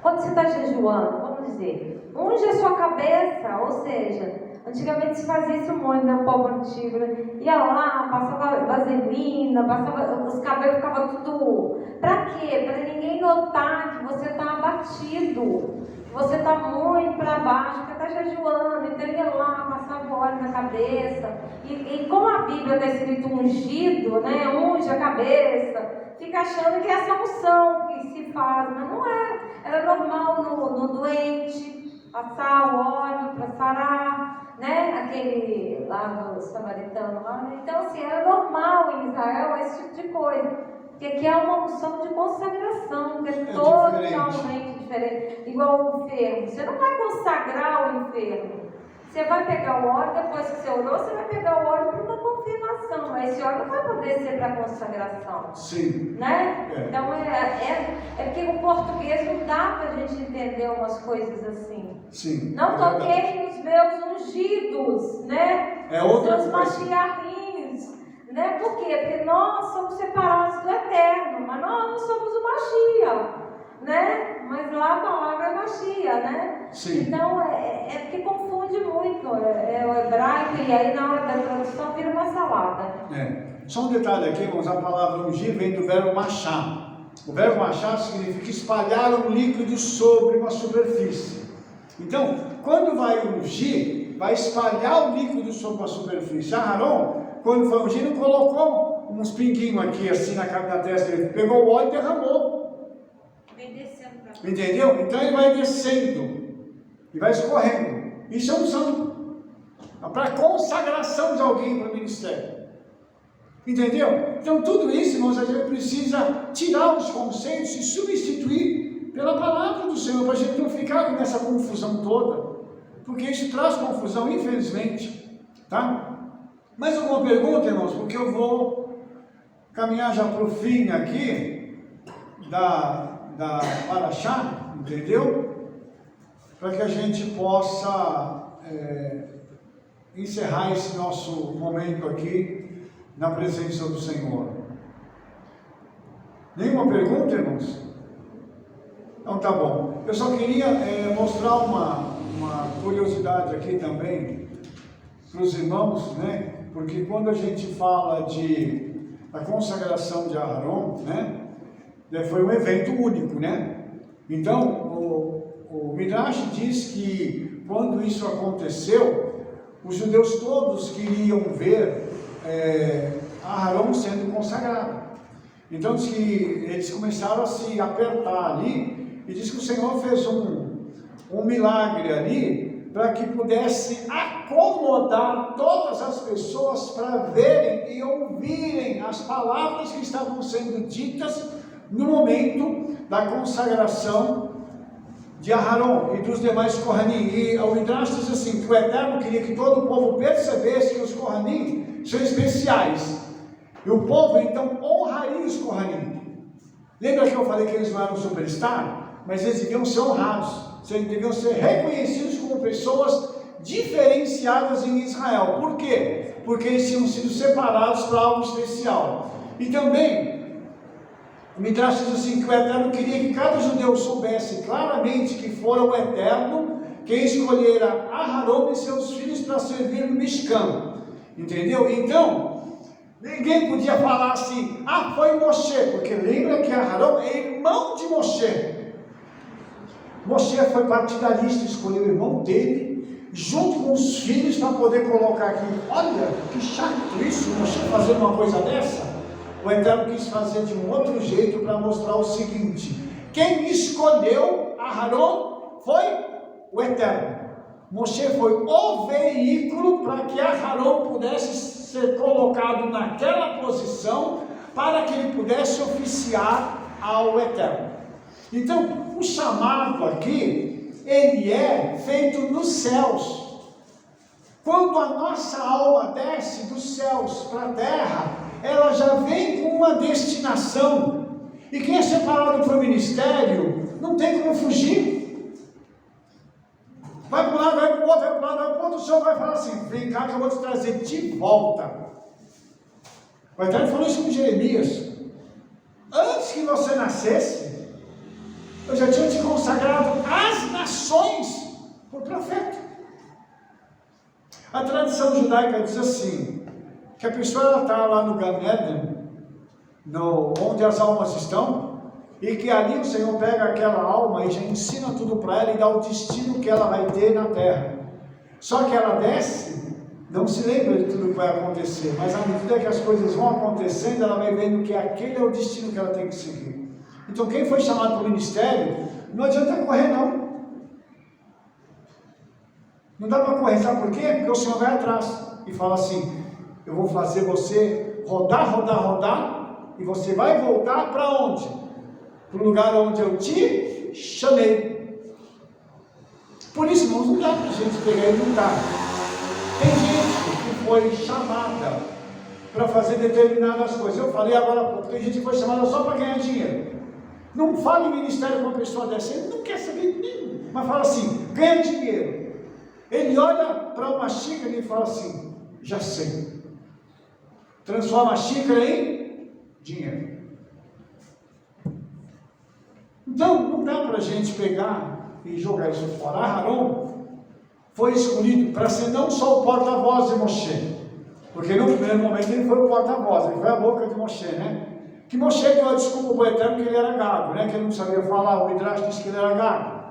quando você está jejuando, vamos dizer, unge a sua cabeça, ou seja, antigamente se fazia isso muito no povo antigo, né? Ia lá, passava vaselina, os cabelos ficavam tudo. Para quê? Para ninguém notar que você está abatido, que você está muito para baixo, porque está jejuando. Então ia lá, passava óleo na cabeça. E como a Bíblia está escrito ungido, né? Unge a cabeça, fica achando que é essa unção que se faz, mas não é. Era normal no doente passar o óleo para sarar, né? Aquele lá do samaritano lá. Então, assim, era normal em Israel esse tipo de coisa. Porque aqui é uma unção de consagração, que é totalmente diferente. Igual o enfermo. Você não vai consagrar o enfermo. Você vai pegar o óleo, depois que você orou, você vai pegar o óleo para uma confirmação. esse óleo não vai poder ser para consagração. Sim. Né? É. Então é porque o português não dá para a gente entender umas coisas assim. Sim. Não é verdade. toquei nos meus ungidos, né? É outra Os coisa. machiarrinhos, né? Por quê? Porque nós somos separados do eterno, mas nós não somos o Machia, né? Mas lá a palavra é Machia, né? Sim. Então é porque confunde muito é o hebraico, e aí na hora da tradução vira uma salada. Só um detalhe aqui, irmãos, a palavra ungir vem do verbo machar. O verbo machar significa espalhar um líquido sobre uma superfície. Então, quando vai ungir, vai espalhar o líquido sobre uma superfície. Aharon, quando foi ungir, não colocou uns pinguinhos aqui, assim, na testa dele. Pegou o óleo e derramou. Vem descendo para Entendeu? Então ele vai descendo e vai escorrendo. Isso é unção. Para consagração de alguém para o ministério. Entendeu? Então tudo isso, irmãos, a gente precisa tirar os conceitos e substituir pela palavra do Senhor, para a gente não ficar nessa confusão toda, porque isso traz confusão, infelizmente, tá? Mais alguma pergunta, irmãos? Porque eu vou caminhar já para o fim aqui da Paraxá, entendeu? Para que a gente possa encerrar esse nosso momento aqui na presença do Senhor. Nenhuma pergunta, irmãos? Então tá bom. Eu só queria mostrar uma curiosidade aqui também para os irmãos, né? Porque quando a gente fala da consagração de Aharon, né? Foi um evento único, né? Então, o Midrash diz que quando isso aconteceu, os judeus todos queriam ver Aharon sendo consagrado. Então diz que eles começaram a se apertar ali, e diz que o Senhor fez um milagre ali, para que pudesse acomodar todas as pessoas para verem e ouvirem as palavras que estavam sendo ditas no momento da consagração de Aharon e dos demais Kohanim. E o Midrash diz assim, que o Eterno queria que todo o povo percebesse que os Kohanim são especiais. E o povo então honraria os Kohanim. Lembra que eu falei que eles não eram superstar? Mas eles deviam ser honrados, eles deviam ser reconhecidos como pessoas diferenciadas em Israel. Por quê? Porque eles tinham sido separados para algo especial. E também o Midrash diz assim, que o Eterno queria que cada judeu soubesse claramente que fora o Eterno quem escolhera Aharon e seus filhos para servir no Mishkan. Entendeu? Então, ninguém podia falar assim, foi Moshe, porque lembra que Aharon é irmão de Moshe. Moshe foi partidarista, escolheu o irmão dele, junto com os filhos, para poder colocar aqui. Olha, que chato isso, Moshe fazer uma coisa dessa. O Eterno quis fazer de um outro jeito para mostrar o seguinte: quem escolheu Aharon foi o Eterno. Moshe foi o veículo para que Aharon pudesse ser colocado naquela posição, para que ele pudesse oficiar ao Eterno. Então, o chamado aqui, ele é feito nos céus. Quando a nossa alma desce dos céus para a terra, ela já vem com uma destinação. E quem é separado para o ministério, não tem como fugir. Vai para um lado, vai para o outro, vai para um lado, vai para o outro. O Senhor vai falar assim: vem cá que eu vou te trazer de volta. O Eterno falou isso com Jeremias: antes que você nascesse, eu já tinha te consagrado às nações por profeta. A tradição judaica diz assim, que a pessoa está lá no Gan Eden, onde as almas estão, e que ali o Senhor pega aquela alma e já ensina tudo para ela e dá o destino que ela vai ter na terra. Só que ela desce, não se lembra de tudo que vai acontecer, mas à medida que as coisas vão acontecendo, ela vai vendo que aquele é o destino que ela tem que seguir. Então quem foi chamado para o ministério, não adianta correr não. Não dá para correr, sabe por quê? Porque o Senhor vai atrás e fala assim: eu vou fazer você rodar, e você vai voltar para onde? Para o lugar onde eu te chamei. Por isso, irmãos, não dá para a gente pegar e lutar. Tem gente que foi chamada para fazer determinadas coisas. Eu falei agora há pouco, tem gente que foi chamada só para ganhar dinheiro. Não fala em ministério com uma pessoa dessa, ele não quer saber nem, mas fala assim, ganha dinheiro. Ele olha para uma xícara e fala assim, já sei. Transforma a xícara em dinheiro. Então, não dá para a gente pegar e jogar isso fora. Aharon foi escolhido para ser não só o porta-voz de Moshe, porque no primeiro momento ele foi o porta-voz, ele foi a boca de Moshe, né? Que Moshe deu a desculpa para o Eterno que ele era gago, né? Que ele não sabia falar, o Midrash disse que ele era gago.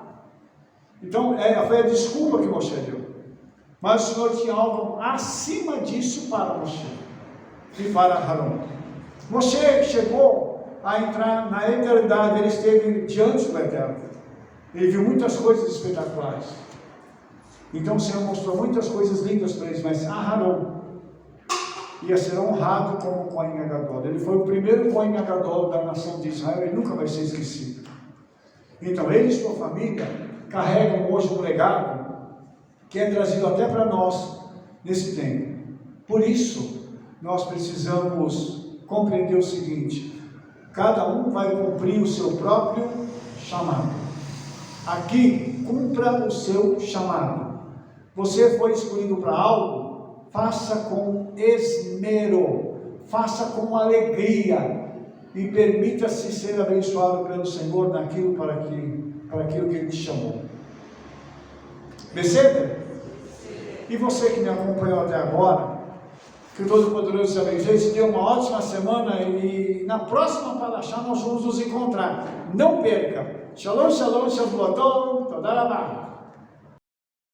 Então, foi a desculpa que Moshe deu. Mas o Senhor tinha algo acima disso para Moshe e para Aharon. Moshe chegou a entrar na eternidade, ele esteve diante do Eterno. Ele viu muitas coisas espetaculares. Então o Senhor mostrou muitas coisas lindas para eles, mas Aharon ia ser honrado como Cohen Gadol. Ele foi o primeiro Cohen Gadol da nação de Israel e nunca vai ser esquecido. Então ele e sua família carregam hoje um legado que é trazido até para nós nesse tempo. Por isso, nós precisamos compreender o seguinte: cada um vai cumprir o seu próprio chamado. Aqui, cumpra o seu chamado. Você foi escolhido para algo, faça com esmero, faça com alegria e permita-se ser abençoado pelo Senhor naquilo para aquilo que Ele te chamou. Percebe? E você que me acompanhou até agora, que o Todo-Poderoso te abençoe, te dê uma ótima semana e na próxima Parashá nós vamos nos encontrar. Não perca! Shalom, shalom, shalom, toda rabá.